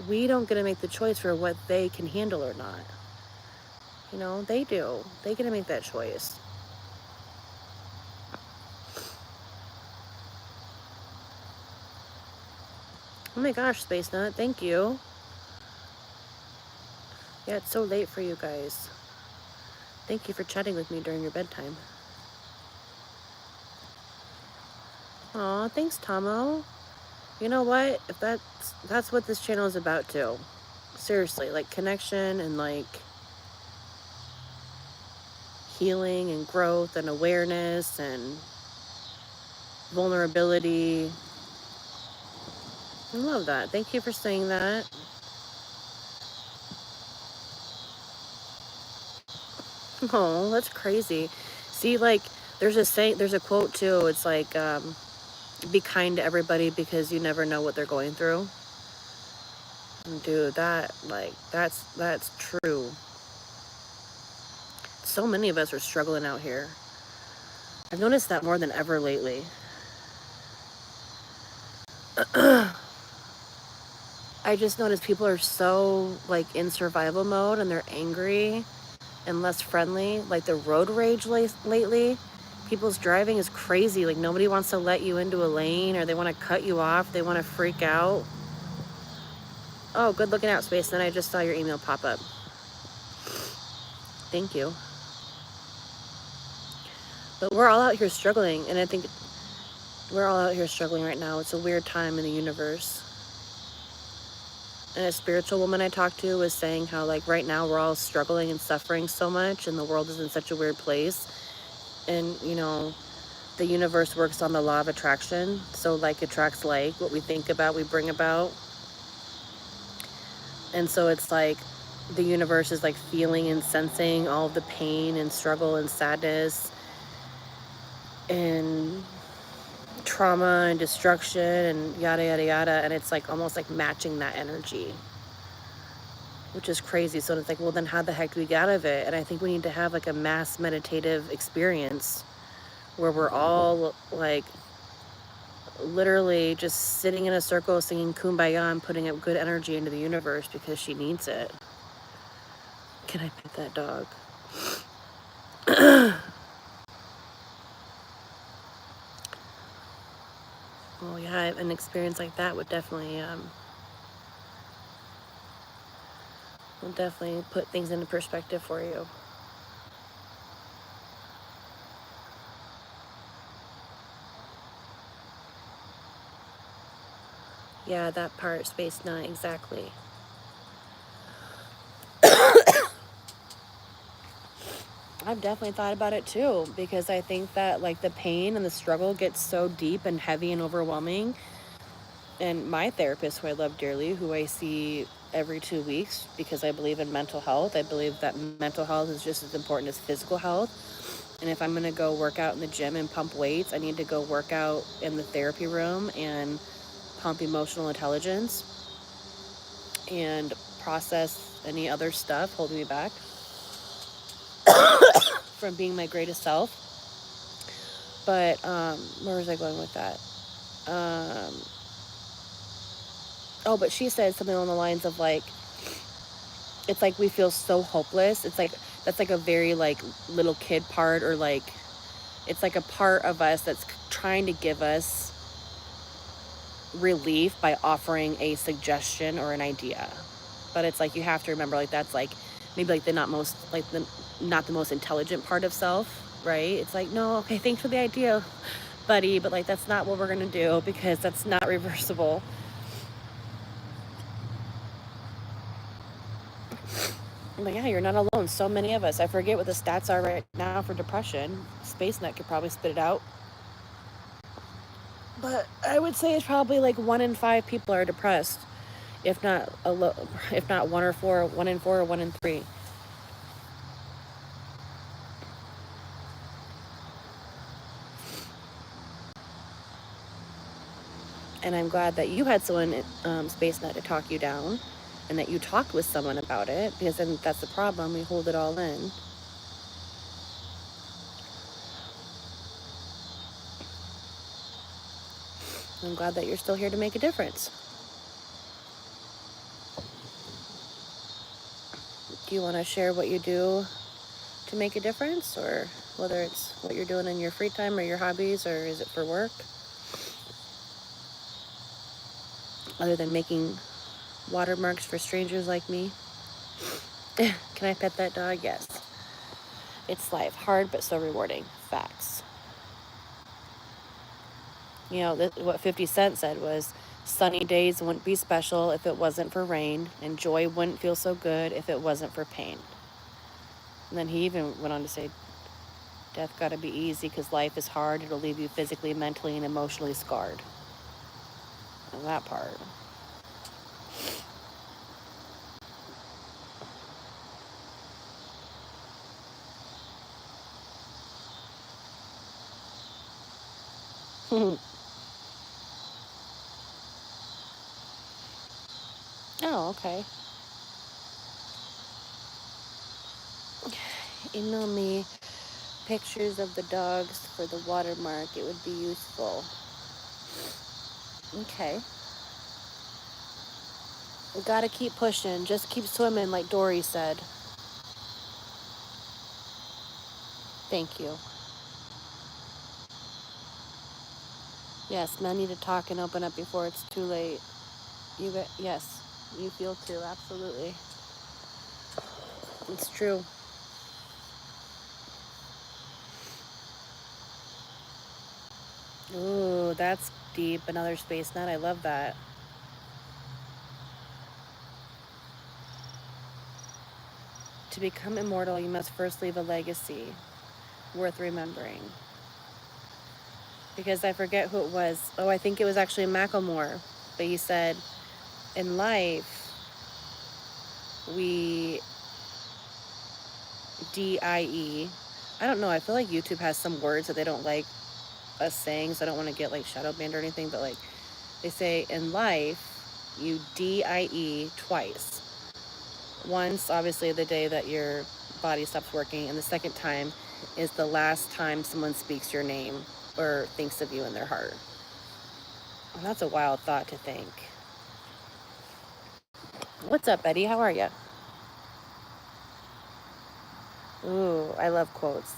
Speaker 1: we don't get to make the choice for what they can handle or not. They do. They get to make that choice. Oh my gosh, Space Nut, thank you. Yeah, it's so late for you guys. Thank you for chatting with me during your bedtime. Aw, thanks, Tomo. You know what? If that's what this channel is about too. Seriously, like connection and like healing and growth and awareness and vulnerability. I love that. Thank you for saying that. Oh, that's crazy. See, like, there's a saying, there's a quote too. It's like, be kind to everybody because you never know what they're going through. And dude, that, like, that's true. So many of us are struggling out here. I've noticed that more than ever lately. I just noticed people are so, like, in survival mode and they're angry and less friendly. Like, the road rage lately, people's driving is crazy. Like, nobody wants to let you into a lane, or they want to cut you off. They want to freak out. Oh, good looking out, Space. Then I just saw your email pop up. Thank you. But we're all out here struggling, and I think we're all out here struggling right now. It's a weird time in the universe. And a spiritual woman I talked to was saying how, like, right now we're all struggling and suffering so much, and the world is in such a weird place. And, you know, the universe works on the law of attraction. So, like, attracts like. What we think about, we bring about. And so it's like the universe is, like, feeling and sensing all of the pain and struggle and sadness and trauma and destruction and yada, yada, yada. And it's, like, almost like matching that energy, which is crazy. So it's like, well, then how the heck do we get out of it? And I think we need to have, like, a mass meditative experience where we're all, like, literally just sitting in a circle singing Kumbaya and putting up good energy into the universe because she needs it. Can I pet that dog? Oh yeah, an experience like that would definitely put things into perspective for you. Yeah, that part, Space Nut, exactly. I've definitely thought about it too, because I think that, like, the pain and the struggle gets so deep and heavy and overwhelming. And my therapist, who I love dearly, who I see every 2 weeks because I believe in mental health, I believe that mental health is just as important as physical health. And if I'm going to go work out in the gym and pump weights, I need to go work out in the therapy room and pump emotional intelligence and process any other stuff holding me back from being my greatest self. But where was I going with that? Um, oh, but she said something along the lines of, like, it's like we feel so hopeless. It's like that's like a very, like, little kid part, or, like, it's like a part of us that's trying to give us relief by offering a suggestion or an idea. But it's like you have to remember, like, that's like maybe like the not the most intelligent part of self, right? It's like, no, okay, thanks for the idea, buddy, but, like, that's not what we're gonna do because that's not reversible. But yeah, you're not alone. So many of us. I forget what the stats are right now for depression. SpaceNet could probably spit it out. But I would say it's probably like 1 in 5 people are depressed, if not if not 1 in 4, or 1 in 3. And I'm glad that you had someone, SpaceNet, to talk you down, and that you talked with someone about it, because then that's the problem. We hold it all in. I'm glad that you're still here to make a difference. Do you want to share what you do to make a difference, or whether it's what you're doing in your free time or your hobbies, or is it for work? Other than making watermarks for strangers like me. Can I pet that dog? Yes. It's life. Hard, but so rewarding. Facts. You know, what 50 Cent said was, sunny days wouldn't be special if it wasn't for rain, and joy wouldn't feel so good if it wasn't for pain. And then he even went on to say, death gotta be easy because life is hard. It'll leave you physically, mentally, and emotionally scarred. that part. Oh, okay. Email me pictures of the dogs for the watermark. It would be useful. Okay. We gotta keep pushing. Just keep swimming, like Dory said. Thank you. Yes, men need to talk and open up before it's too late. Yes, you feel too, absolutely. It's true. Ooh, that's deep. Another space nut. I love that. To become immortal, you must first leave a legacy worth remembering. Because I forget who it was. Oh, I think it was actually Macklemore. But he said, in life, we DIE. I don't know. I feel like YouTube has some words that they don't like us saying, so I don't want to get like shadow banned or anything. But like they say, in life, you DIE twice. Once, obviously, the day that your body stops working, and the second time is the last time someone speaks your name or thinks of you in their heart. And that's a wild thought to think. What's up, Eddie? How are you? Ooh, I love quotes.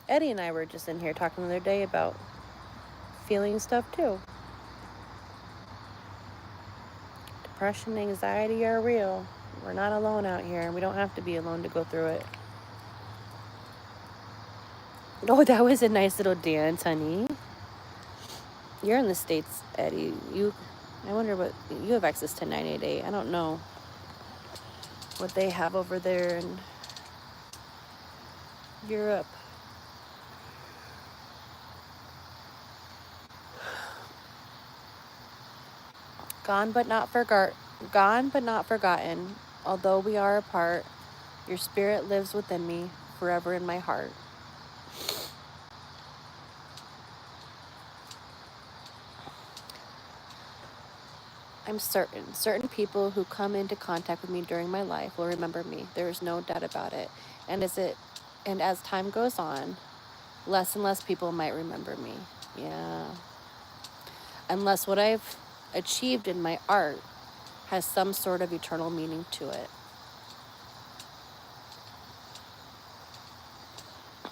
Speaker 1: Eddie and I were just in here talking the other day about feeling stuff too. Depression, anxiety are real. We're not alone out here, and we don't have to be alone to go through it. Oh, that was a nice little dance, honey. You're in the States, Eddie. I wonder what you have access to 988. I don't know what they have over there in Europe. Gone but not forgotten. Although we are apart, your spirit lives within me, forever in my heart. I'm certain people who come into contact with me during my life will remember me. There is no doubt about it. And as time goes on, less and less people might remember me. Yeah. Unless what I've achieved in my art has some sort of eternal meaning to it.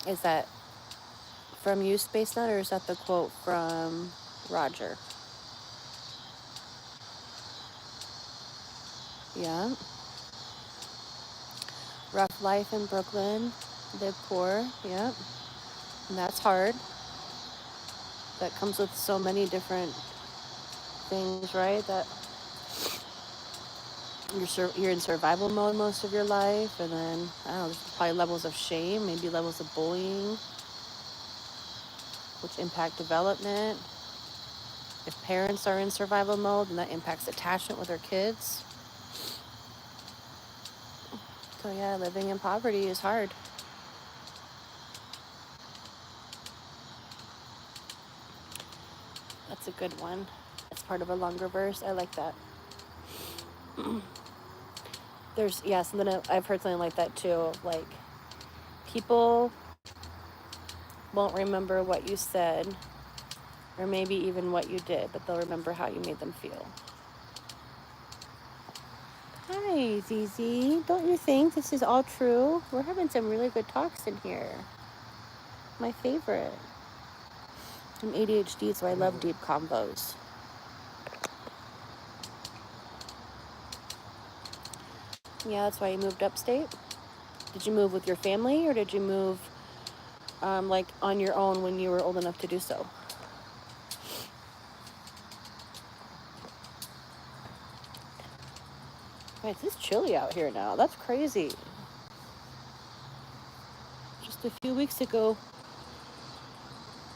Speaker 1: Is that from you, Space Nut, or is that the quote from Roger? Yeah. Rough life in Brooklyn, live poor. Yep. And that's hard. That comes with so many different things, right? That you're in survival mode most of your life, and then I don't know, there's probably levels of shame, maybe levels of bullying, which impact development. If parents are in survival mode, then that impacts attachment with their kids. So yeah, living in poverty is hard. That's a good one. It's part of a longer verse. I like that. Something I've heard something like that too. Like, people won't remember what you said, or maybe even what you did, but they'll remember how you made them feel. Hi, Zizi. Don't you think this is all true? We're having some really good talks in here. My favorite. I'm ADHD, so I love deep combos. Yeah, that's why you moved upstate. Did you move with your family, or did you move like on your own when you were old enough to do so? It's just chilly out here now. That's crazy. just a few weeks ago,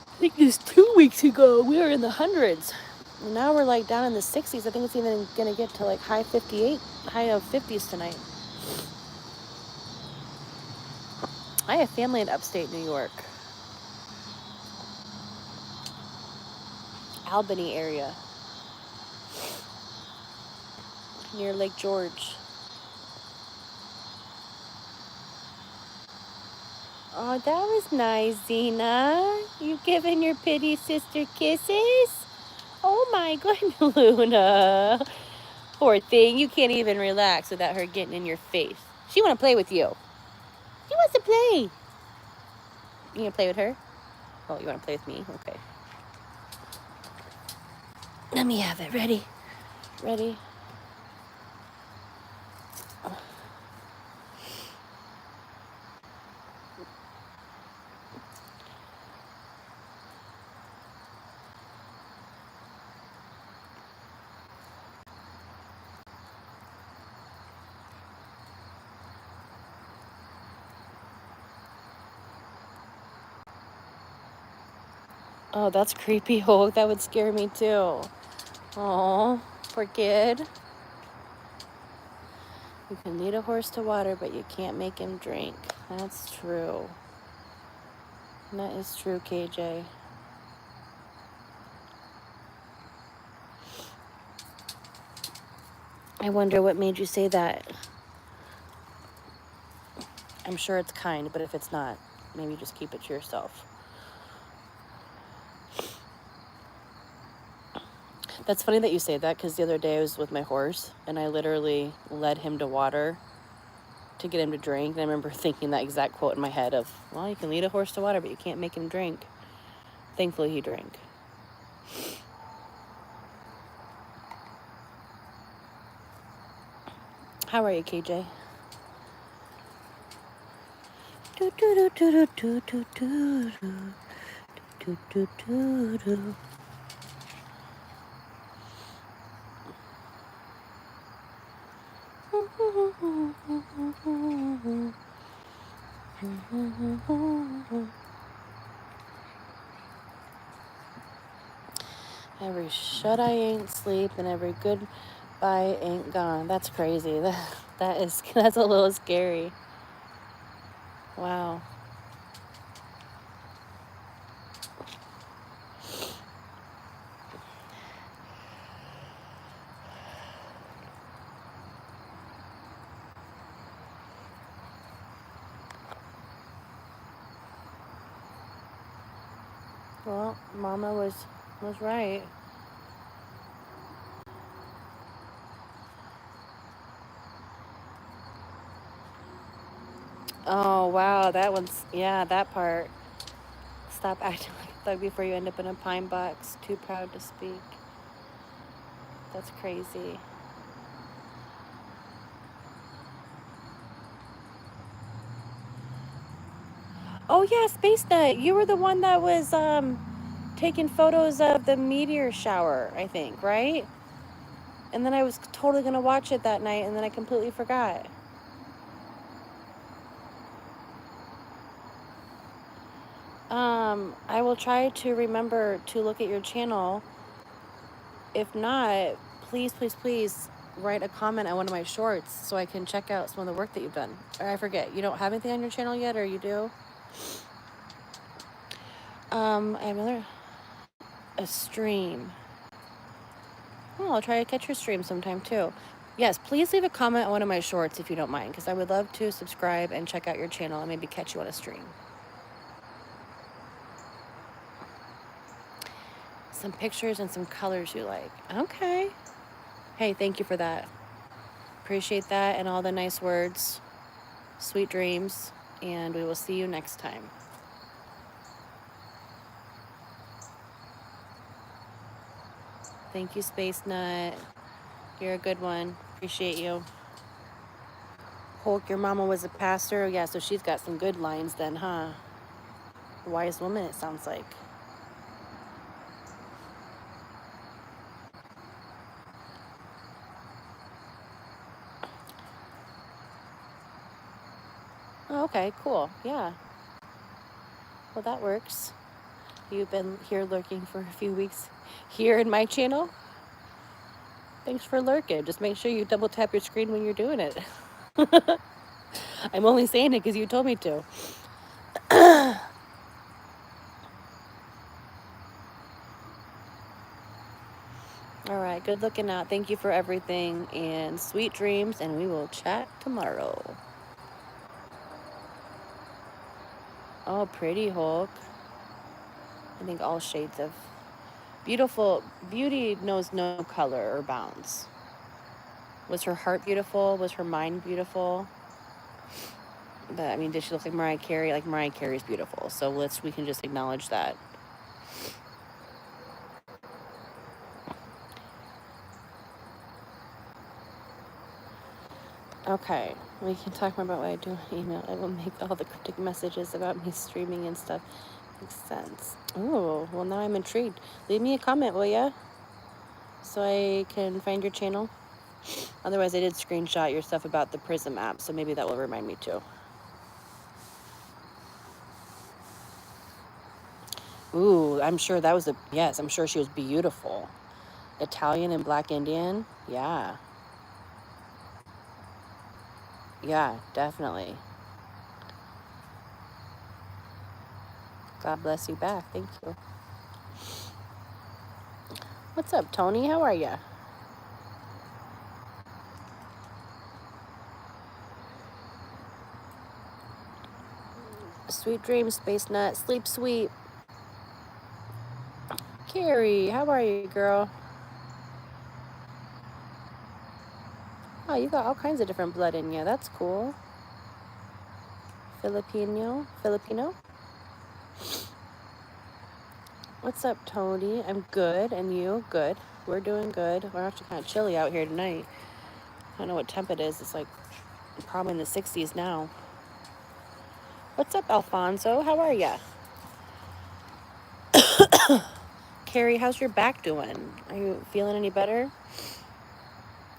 Speaker 1: I think just 2 weeks ago, we were in the hundreds. And now we're like down in the 60s. I think it's even going to get to like high of 50s tonight. I have family in upstate New York. Albany area. Near Lake George. Oh, that was nice, Zena. You giving your Pittie sister kisses? Oh my goodness, Luna. Poor thing, you can't even relax without her getting in your face. She want to play with you. She wants to play. You gonna play with her? Oh, you want to play with me? Okay. Let me have it. Ready? Ready? Oh, that's creepy. Oh, that would scare me too. Oh, poor kid. You can lead a horse to water, but you can't make him drink. That's true. That is true, KJ. I wonder what made you say that. I'm sure it's kind, but if it's not, maybe just keep it to yourself. That's funny that you say that, because the other day I was with my horse, and I literally led him to water to get him to drink. And I remember thinking that exact quote in my head of, well, you can lead a horse to water, but you can't make him drink. Thankfully, he drank. How are you, KJ? Do do do do do do do do do do. Every shut-eye ain't sleep and every goodbye ain't gone. That's crazy. That's a little scary. Wow. Well, Mama was right. Oh, wow. That one's, yeah, that part. Stop acting like a thug before you end up in a pine box. Too proud to speak. That's crazy. Oh, yeah, Space Nut. You were the one that was taking photos of the meteor shower, I think, right? And then I was totally going to watch it that night, and then I completely forgot. I will try to remember to look at your channel. If not, please, please, please write a comment on one of my shorts so I can check out some of the work that you've done. Or I forget, you don't have anything on your channel yet, or you do? I have a stream. Oh, I'll try to catch your stream sometime too. Yes, please leave a comment on one of my shorts if you don't mind, because I would love to subscribe and check out your channel and maybe catch you on a stream. Some pictures and some colors you like. Okay. Hey, thank you for that. Appreciate that and all the nice words. Sweet dreams. And we will see you next time. Thank you, Space Nut. You're a good one. Appreciate you. Hulk, your mama was a pastor. Yeah, so she's got some good lines then, huh? Wise woman, it sounds like. Oh, okay, cool. Yeah. Well, that works. You've been here lurking for a few weeks here in my channel. Thanks for lurking. Just make sure you double tap your screen when you're doing it. I'm only saying it because you told me to. All right, good looking out. Thank you for everything and sweet dreams, and we will chat tomorrow. Oh, pretty Hulk. I think all shades of beautiful. Beauty knows no color or bounds. Was her heart beautiful? Was her mind beautiful? But I mean, did she look like Mariah Carey? Like Mariah Carey's beautiful. So we can just acknowledge that. Okay, we can talk more about what I do in email. I will make all the cryptic messages about me streaming and stuff. Makes sense. Oh, well now I'm intrigued. Leave me a comment, will ya? So I can find your channel. Otherwise, I did screenshot your stuff about the Prism app, so maybe that will remind me too. Ooh, I'm sure that was yes, I'm sure she was beautiful. Italian and Black Indian, yeah. Yeah, definitely. God bless you back. Thank you. What's up, Tony? How are ya? Sweet dreams, Space Nut. Sleep sweet. Carrie, how are you, girl? Oh, you got all kinds of different blood in you. That's cool. Filipino? What's up, Tony? I'm good. And you? Good. We're doing good. We're actually kind of chilly out here tonight. I don't know what temp it is. It's like probably in the 60s now. What's up, Alfonso? How are ya? Carrie, how's your back doing? Are you feeling any better?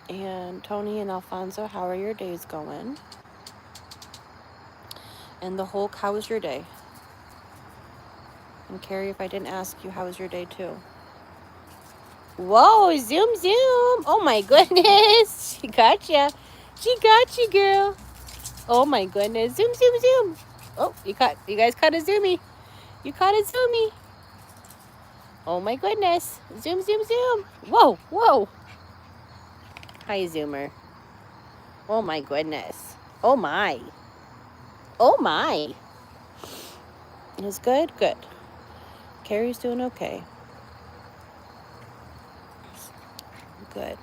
Speaker 1: And Tony and Alfonso, how are your days going? And the Hulk, how was your day? And Carrie, if I didn't ask you, how was your day too? Whoa, zoom, zoom. Oh my goodness. She got ya. She got you, girl. Oh my goodness. Zoom, zoom, zoom. Oh, you guys caught a zoomie. You caught a zoomie. Oh my goodness. Zoom, zoom, zoom. Whoa, whoa. Hi, Zoomer. Oh my goodness. Oh my. Oh my. It's good? Good. Carrie's doing okay. Good.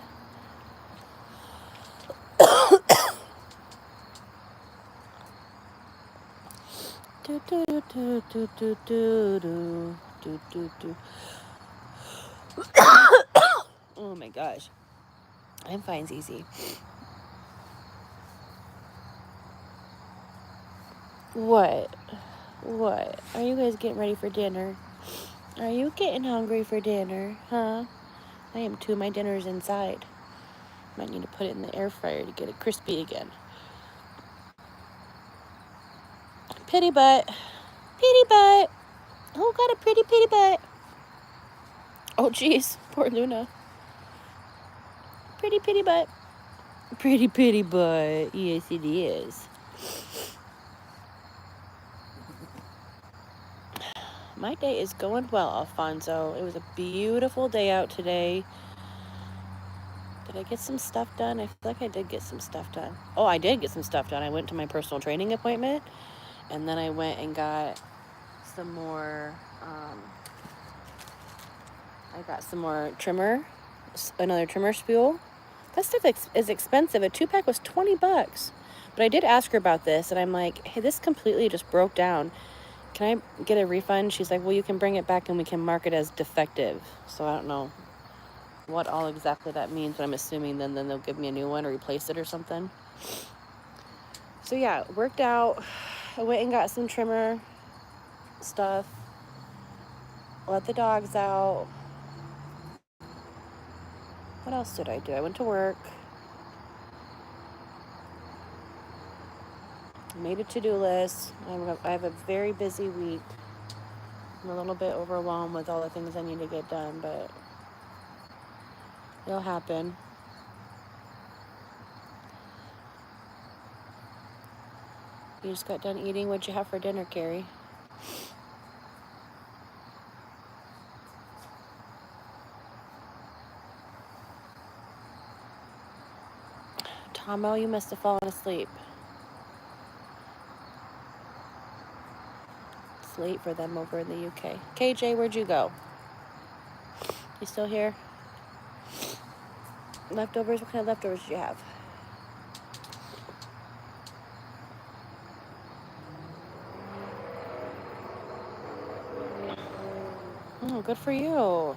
Speaker 1: Oh my gosh. I'm fine, easy. What? What? Are you guys getting ready for dinner? Are you getting hungry for dinner? Huh? I am too. My dinner's inside. Might need to put it in the air fryer to get it crispy again. Pitty butt. Pitty butt. Oh, got a pretty pitty butt. Oh, jeez. Poor Luna. Pretty pitty butt. Pretty pitty butt. Yes, it is. My day is going well, Alfonso. It was a beautiful day out today. Did I get some stuff done? I feel like I did get some stuff done. Oh, I did get some stuff done. I went to my personal training appointment, and then I went and got some more, I got some more trimmer, another trimmer spool. That stuff is expensive. A 2-pack was $20. But I did ask her about this, and I'm like, hey, this completely just broke down. Can I get a refund? She's like, well, you can bring it back and we can mark it as defective. So I don't know what all exactly that means, but I'm assuming then they'll give me a new one or replace it or something. So yeah, worked out. I went and got some trimmer stuff. Let the dogs out. What else did I do? I went to work. Made a to-do list. I have a very busy week. I'm a little bit overwhelmed with all the things I need to get done, but it'll happen. You just got done eating. What'd you have for dinner, Carrie? Tomo, you must have fallen asleep. It's late for them over in the UK. KJ, where'd you go? You still here? Leftovers? What kind of leftovers did you have? Oh, good for you.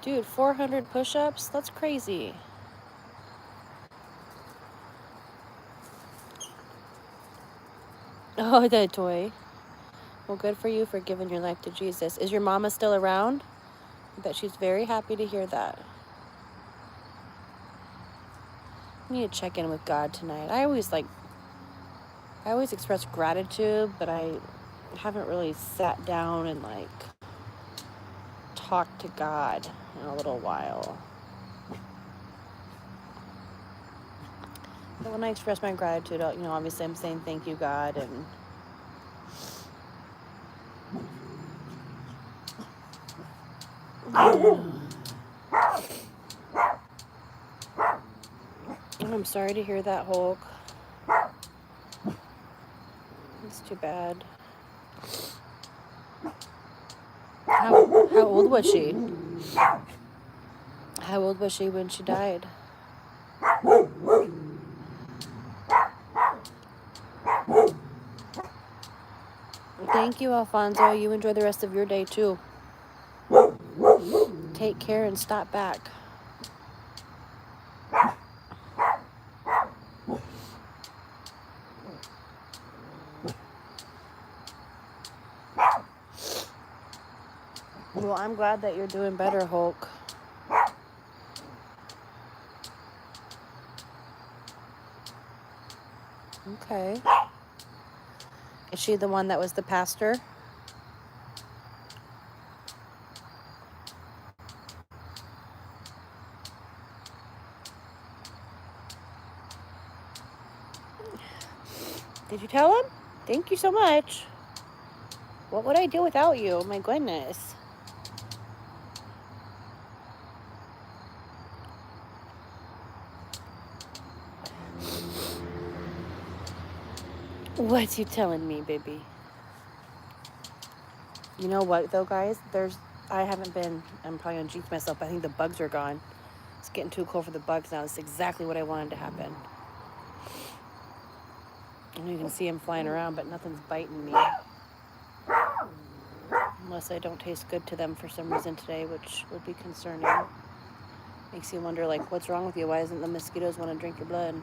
Speaker 1: Dude, 400 push-ups? That's crazy. Oh, that toy. Well, good for you for giving your life to Jesus. Is your mama still around? I bet she's very happy to hear that. I need to check in with God tonight. I always express gratitude, but I haven't really sat down and talked to God in a little while. But when I express my gratitude, obviously I'm saying thank you, God, and I'm sorry to hear that, Hulk. It's too bad. How old was she? How old was she when she died? Thank you, Alfonso. You enjoy the rest of your day, too. Take care and stop back. Well, I'm glad that you're doing better, Hulk. Okay. Is she the one that was the pastor? Did you tell him? Thank you so much. What would I do without you? My goodness. What you telling me, baby? You know what, though, guys? I'm probably gonna jinx myself, but I think the bugs are gone. It's getting too cold for the bugs now. It's exactly what I wanted to happen. I know you can see them flying around, but nothing's biting me. Unless I don't taste good to them for some reason today, which would be concerning. Makes you wonder, what's wrong with you? Why doesn't the mosquitoes want to drink your blood?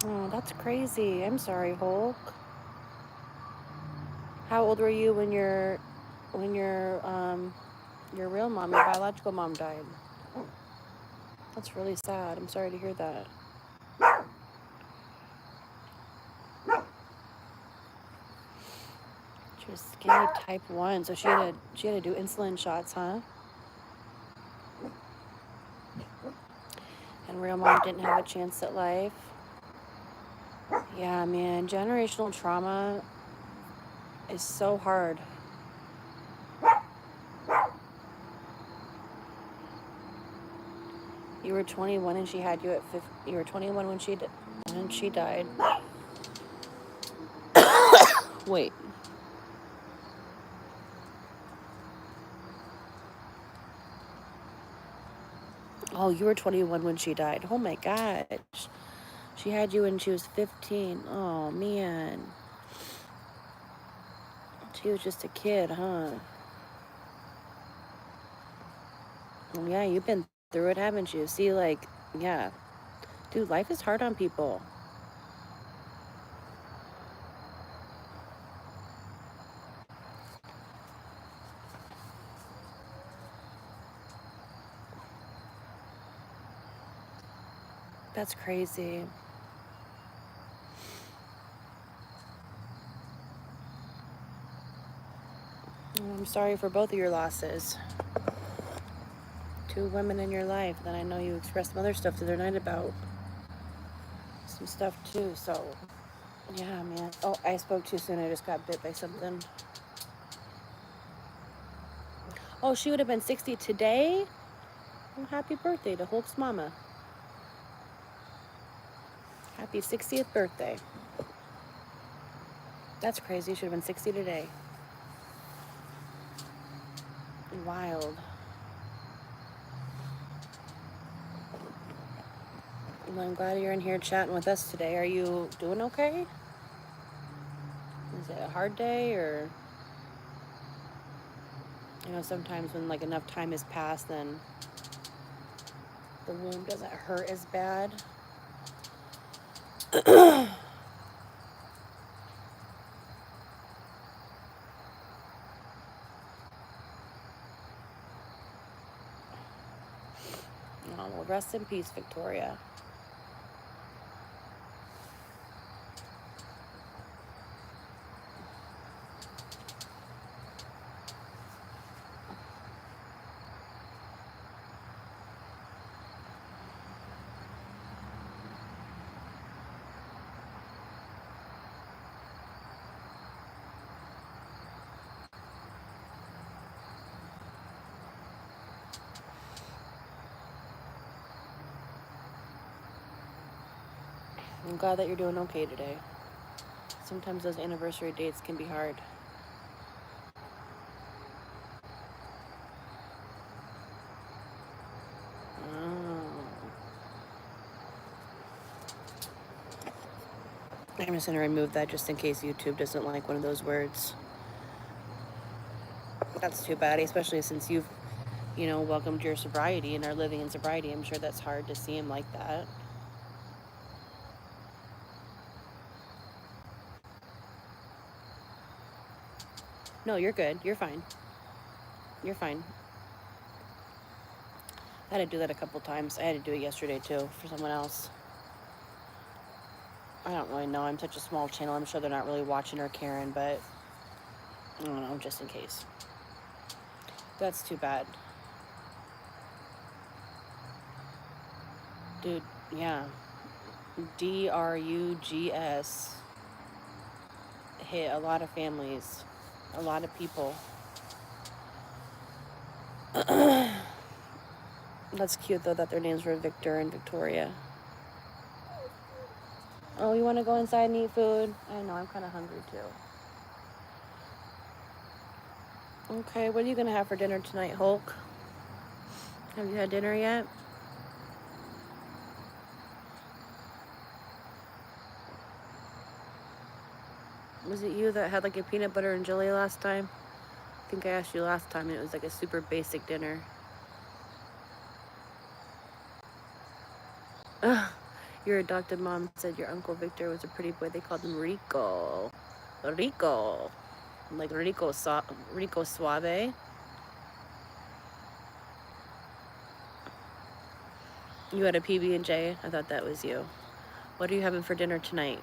Speaker 1: Oh, that's crazy. I'm sorry, Hulk. How old were you when your real mom, your biological mom, died? That's really sad. I'm sorry to hear that. She was skinny type 1, so she had to do insulin shots, huh? And real mom didn't have a chance at life. Yeah, man, generational trauma is so hard. You were 21 and she had you at 50. You were 21 when she died. Wait. Oh, you were 21 when she died. Oh my gosh. She had you when she was 15. Oh man. She was just a kid, huh? Well, yeah, you've been through it, haven't you? See, yeah. Dude, life is hard on people. That's crazy. I'm sorry for both of your losses. 2 women in your life that I know you expressed some other stuff the other night about. Some stuff too, so yeah, man. Oh, I spoke too soon. I just got bit by something. Oh, she would have been 60 today? Well, happy birthday to Hulk's mama. Happy 60th birthday. That's crazy. She would have been 60 today. Wild. Well, I'm glad you're in here chatting with us today. Are you doing okay? Is it a hard day, or you know, sometimes when like enough time has passed, then the wound doesn't hurt as bad. Oh, well, rest in peace, Victoria. I'm glad that you're doing okay today. Sometimes those anniversary dates can be hard. I'm just going to remove that just in case YouTube doesn't like one of those words. That's too bad, especially since you've, you know, welcomed your sobriety and are living in sobriety. I'm sure that's hard to see him like that. No, you're good. You're fine. You're fine. I had to do that a couple times. I had to do it yesterday too for someone else. I don't really know. I'm such a small channel. I'm sure they're not really watching or caring, but I don't know, just in case. That's too bad. Dude, yeah. DRUGS hit a lot of families, a lot of people. That's cute though that their names were Victor and Victoria. Oh, you want to go inside and eat food? I know, I'm kind of hungry too. Okay, what are you going to have for dinner tonight, Hulk? Have you had dinner yet? Was it you that had like a peanut butter and jelly last time? I think I asked you last time and it was like a super basic dinner. Your adopted mom said your Uncle Victor was a pretty boy. They called him Rico. Rico. Like Rico Suave. You had a PB&J? I thought that was you. What are you having for dinner tonight?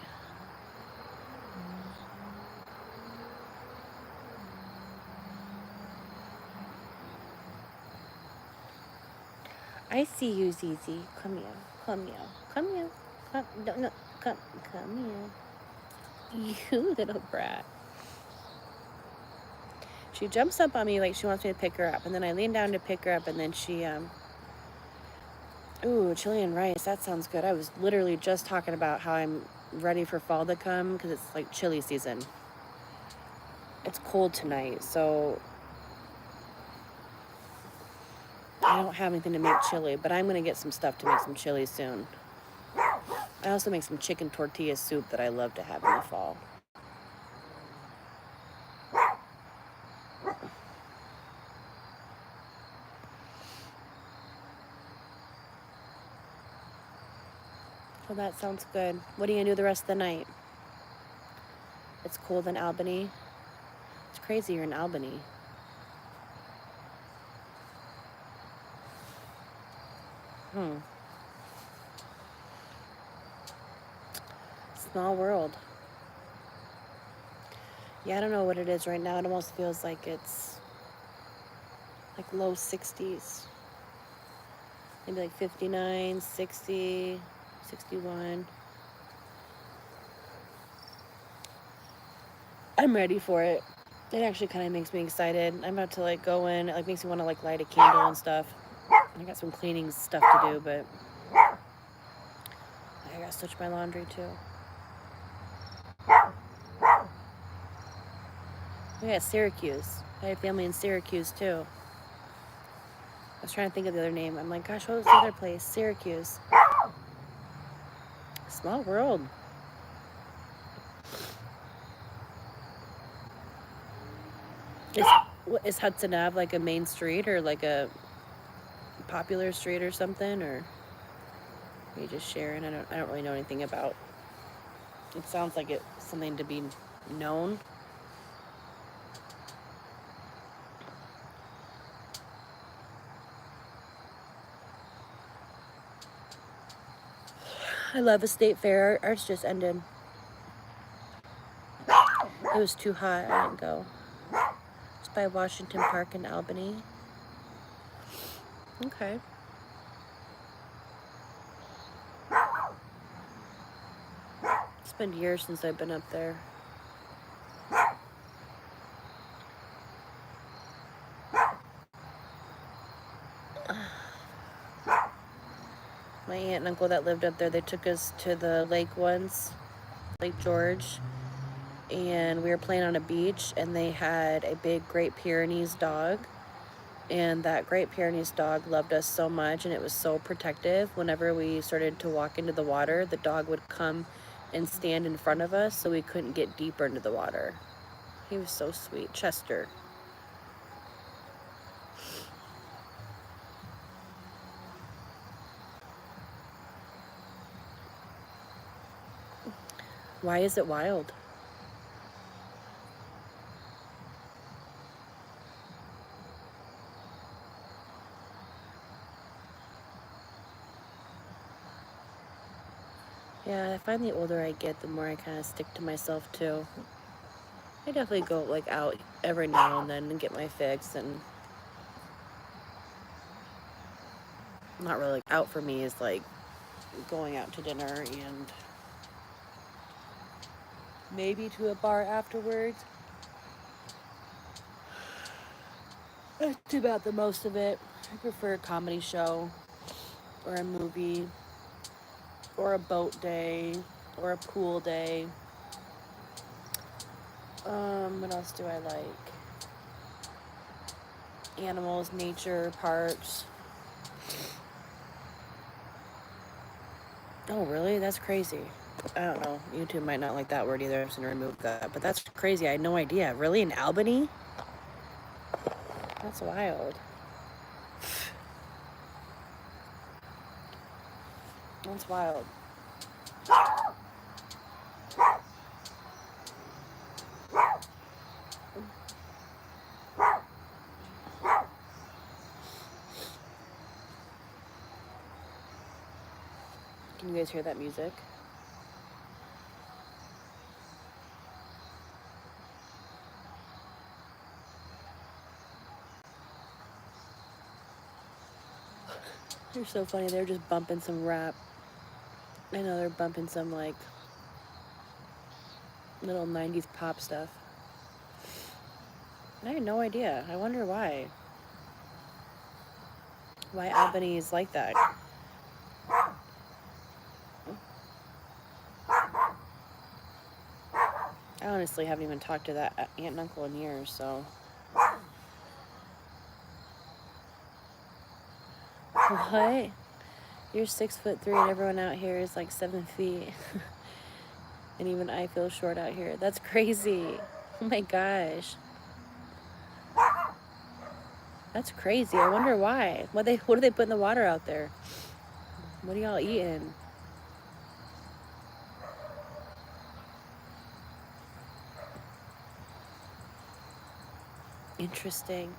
Speaker 1: I see you, Zizi. Come here. Come here. Come here. Come, no, come here. You little brat. She jumps up on me like she wants me to pick her up, and then I lean down to pick her up, and then she, ooh, chili and rice. That sounds good. I was literally just talking about how I'm ready for fall to come because it's like chili season. It's cold tonight, so I don't have anything to make chili, but I'm going to get some stuff to make some chili soon. I also make some chicken tortilla soup that I love to have in the fall. Well, that sounds good. What are you going to do the rest of the night? It's cold in Albany. It's crazy you're in Albany. Small world. Yeah, I don't know what it is right now. It almost feels like it's like low 60s. Maybe like 59, 60, 61. I'm ready for it. It actually kind of makes me excited. I'm about to like go in. It like makes me want to like light a candle and stuff. I got some cleaning stuff to do, but I gotta switch my laundry too. We got Syracuse. I have family in Syracuse too. I was trying to think of the other name. I'm like, gosh, what was the other place? Syracuse. Small world. Is Hudson Ave like a main street or like a popular street or something, or are you just sharing? I don't really know anything about. It sounds like it's something to be known. I love a state fair. Ours just ended. It was too hot. I didn't go. It's by Washington Park in Albany. Okay. It's been years since I've been up there. My aunt and uncle that lived up there, they took us to the lake once, Lake George, and we were playing on a beach, and they had a big Great Pyrenees dog, and that Great Pyrenees dog loved us so much, and it was so protective. Whenever we started to walk into the water, the dog would come and stand in front of us so we couldn't get deeper into the water. He was so sweet. Chester. Why is it wild? Yeah, I find the older I get, the more I kind of stick to myself too. I definitely go like out every now and then and get my fix, and not really like out for me is like going out to dinner and maybe to a bar afterwards. That's about the most of it. I prefer a comedy show or a movie or a boat day or a pool day. What else do I like? Animals, nature, parks. Oh, really? That's crazy. I don't know. YouTube might not like that word either. I'm just gonna remove that. But that's crazy. I had no idea. Really? In Albany? That's wild. That's wild. Can you guys hear that music? They're so funny. They're just bumping some rap. I know they're bumping some like little 90s pop stuff. I had no idea. I wonder why. Why Albany is like that. I honestly haven't even talked to that aunt and uncle in years, so. What? You're 6'3" and everyone out here is like 7 feet. And even I feel short out here. That's crazy. Oh my gosh. That's crazy. I wonder why. What do they put in the water out there? What are y'all eating? Interesting.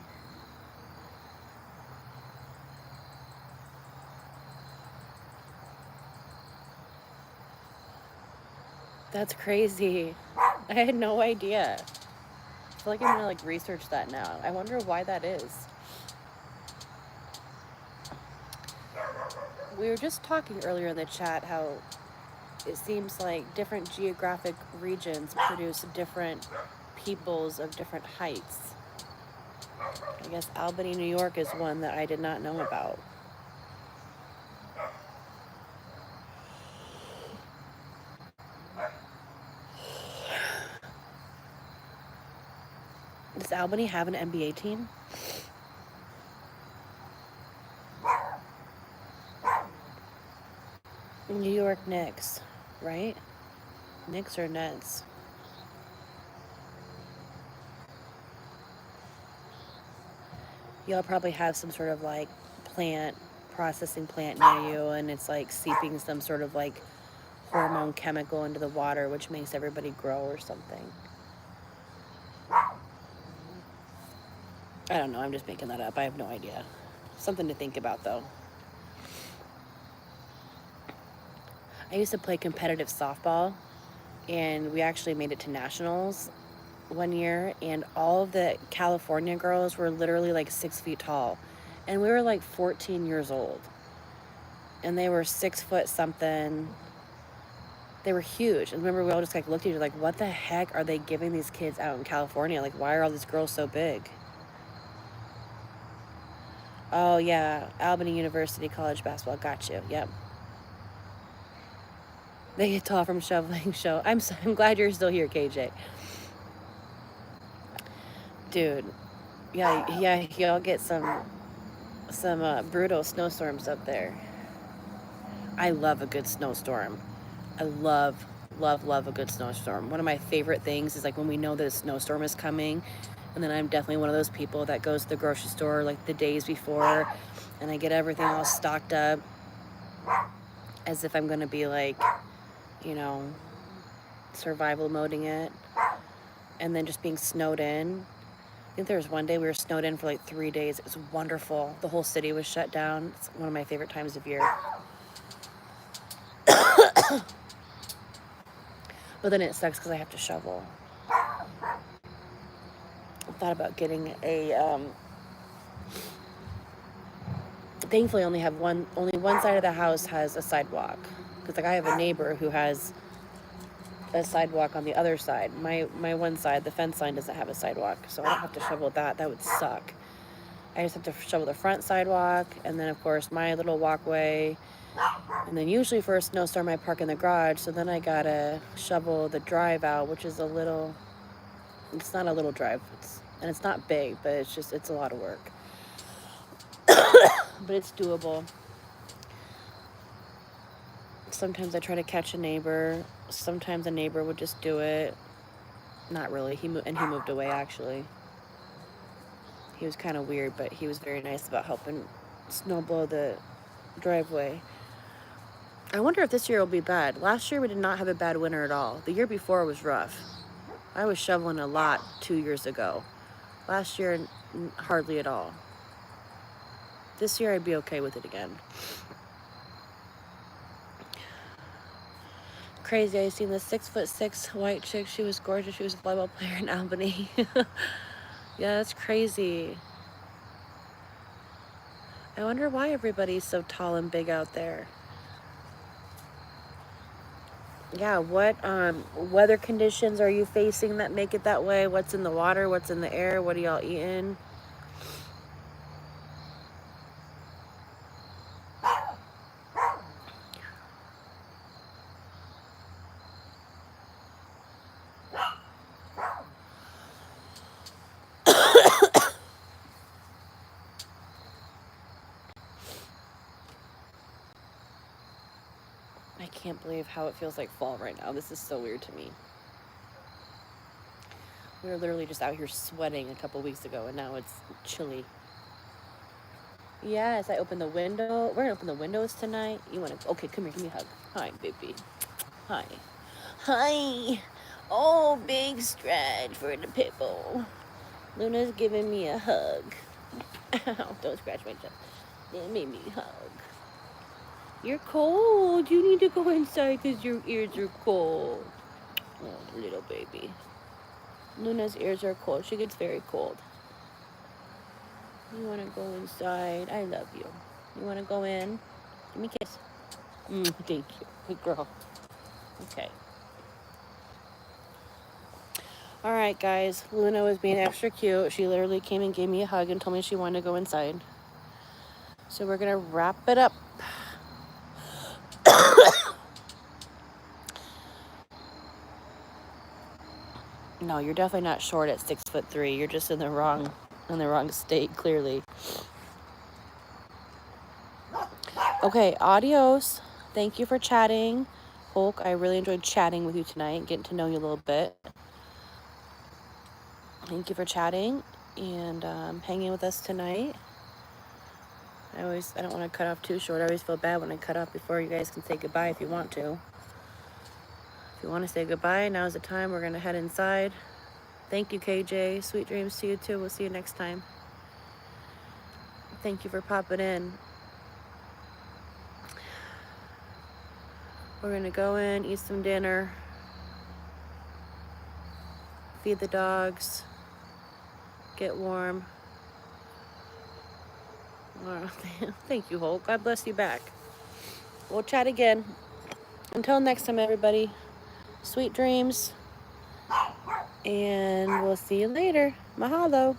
Speaker 1: That's crazy. I had no idea. I feel like I'm gonna research that now. I wonder why that is. We were just talking earlier in the chat how it seems like different geographic regions produce different peoples of different heights. I guess Albany, New York is one that I did not know about. Does Albany have an NBA team? New York Knicks, right? Knicks or Nets? Y'all probably have some sort of processing plant near you, and it's seeping some sort of hormone chemical into the water, which makes everybody grow or something. I don't know. I'm just making that up. I have no idea. Something to think about, though. I used to play competitive softball, and we actually made it to nationals one year, and all of the California girls were literally 6 feet tall, and we were 14 years old, and they were 6 foot something. They were huge. And remember, we all just looked at each other what the heck are they giving these kids out in California? Why are all these girls so big? Oh yeah, Albany University college basketball. Got you. Yep. They get tall from shoveling. Show. I'm glad you're still here, KJ. Dude, yeah, y'all get some brutal snowstorms up there. I love a good snowstorm. I love a good snowstorm. One of my favorite things is when we know that a snowstorm is coming, and then I'm definitely one of those people that goes to the grocery store the days before, and I get everything all stocked up as if I'm gonna be survival moding it, and then just being snowed in. I think there was one day we were snowed in for 3 days. It was wonderful. The whole city was shut down. It's one of my favorite times of year. But then it sucks because I have to shovel. I thought about getting a thankfully only one side of the house has a sidewalk, because I have a neighbor who has a sidewalk on the other side. My one side, the fence line, doesn't have a sidewalk, so I don't have to shovel that. That would suck. I just have to shovel the front sidewalk, and then of course my little walkway, and then usually for a snowstorm I park in the garage, so then I gotta shovel the drive out, which is it's not a little drive, and it's not big, but it's a lot of work. But it's doable. Sometimes I try to catch a neighbor. Sometimes a neighbor would just do it. Not really. He moved away, actually. He was kind of weird, but he was very nice about helping snow blow the driveway. I wonder if this year will be bad. Last year we did not have a bad winter at all. The year before was rough. I was shoveling a lot 2 years ago. Last year, hardly at all. This year I'd be okay with it again. Crazy. I seen this 6'6" white chick. She was gorgeous. She was a volleyball player in Albany. Yeah, that's crazy. I wonder why everybody's so tall and big out there. Yeah, what weather conditions are you facing that make it that way? What's in the water? What's in the air? What are y'all eating? I can't believe how it feels like fall right now. This is so weird to me. We were literally just out here sweating a couple weeks ago, and now it's chilly. Yes, I opened the window. We're gonna open the windows tonight. You wanna? Okay, come here, give me a hug. Hi, baby. Hi. Hi. Oh, big stretch for the pit bull. Luna's giving me a hug. Ow, don't scratch my chest. It made me hug. You're cold. You need to go inside because your ears are cold. Oh, little baby. Luna's ears are cold. She gets very cold. You want to go inside? I love you. You want to go in? Give me a kiss. Thank you. Good girl. Okay. All right, guys. Luna was being extra cute. She literally came and gave me a hug and told me she wanted to go inside. So we're going to wrap it up. No, you're definitely not short at 6'3". You're just in the wrong state, clearly. Okay, adios. Thank you for chatting. Hulk, I really enjoyed chatting with you tonight, getting to know you a little bit. Thank you for chatting and hanging with us tonight. I don't want to cut off too short. I always feel bad when I cut off before you guys can say goodbye if you want to. If you want to say goodbye, now's the time. We're going to head inside. Thank you, KJ. Sweet dreams to you, too. We'll see you next time. Thank you for popping in. We're going to go in, eat some dinner, feed the dogs, get warm. Thank you, Hulk. God bless you back. We'll chat again. Until next time, everybody. Sweet dreams. And we'll see you later. Mahalo.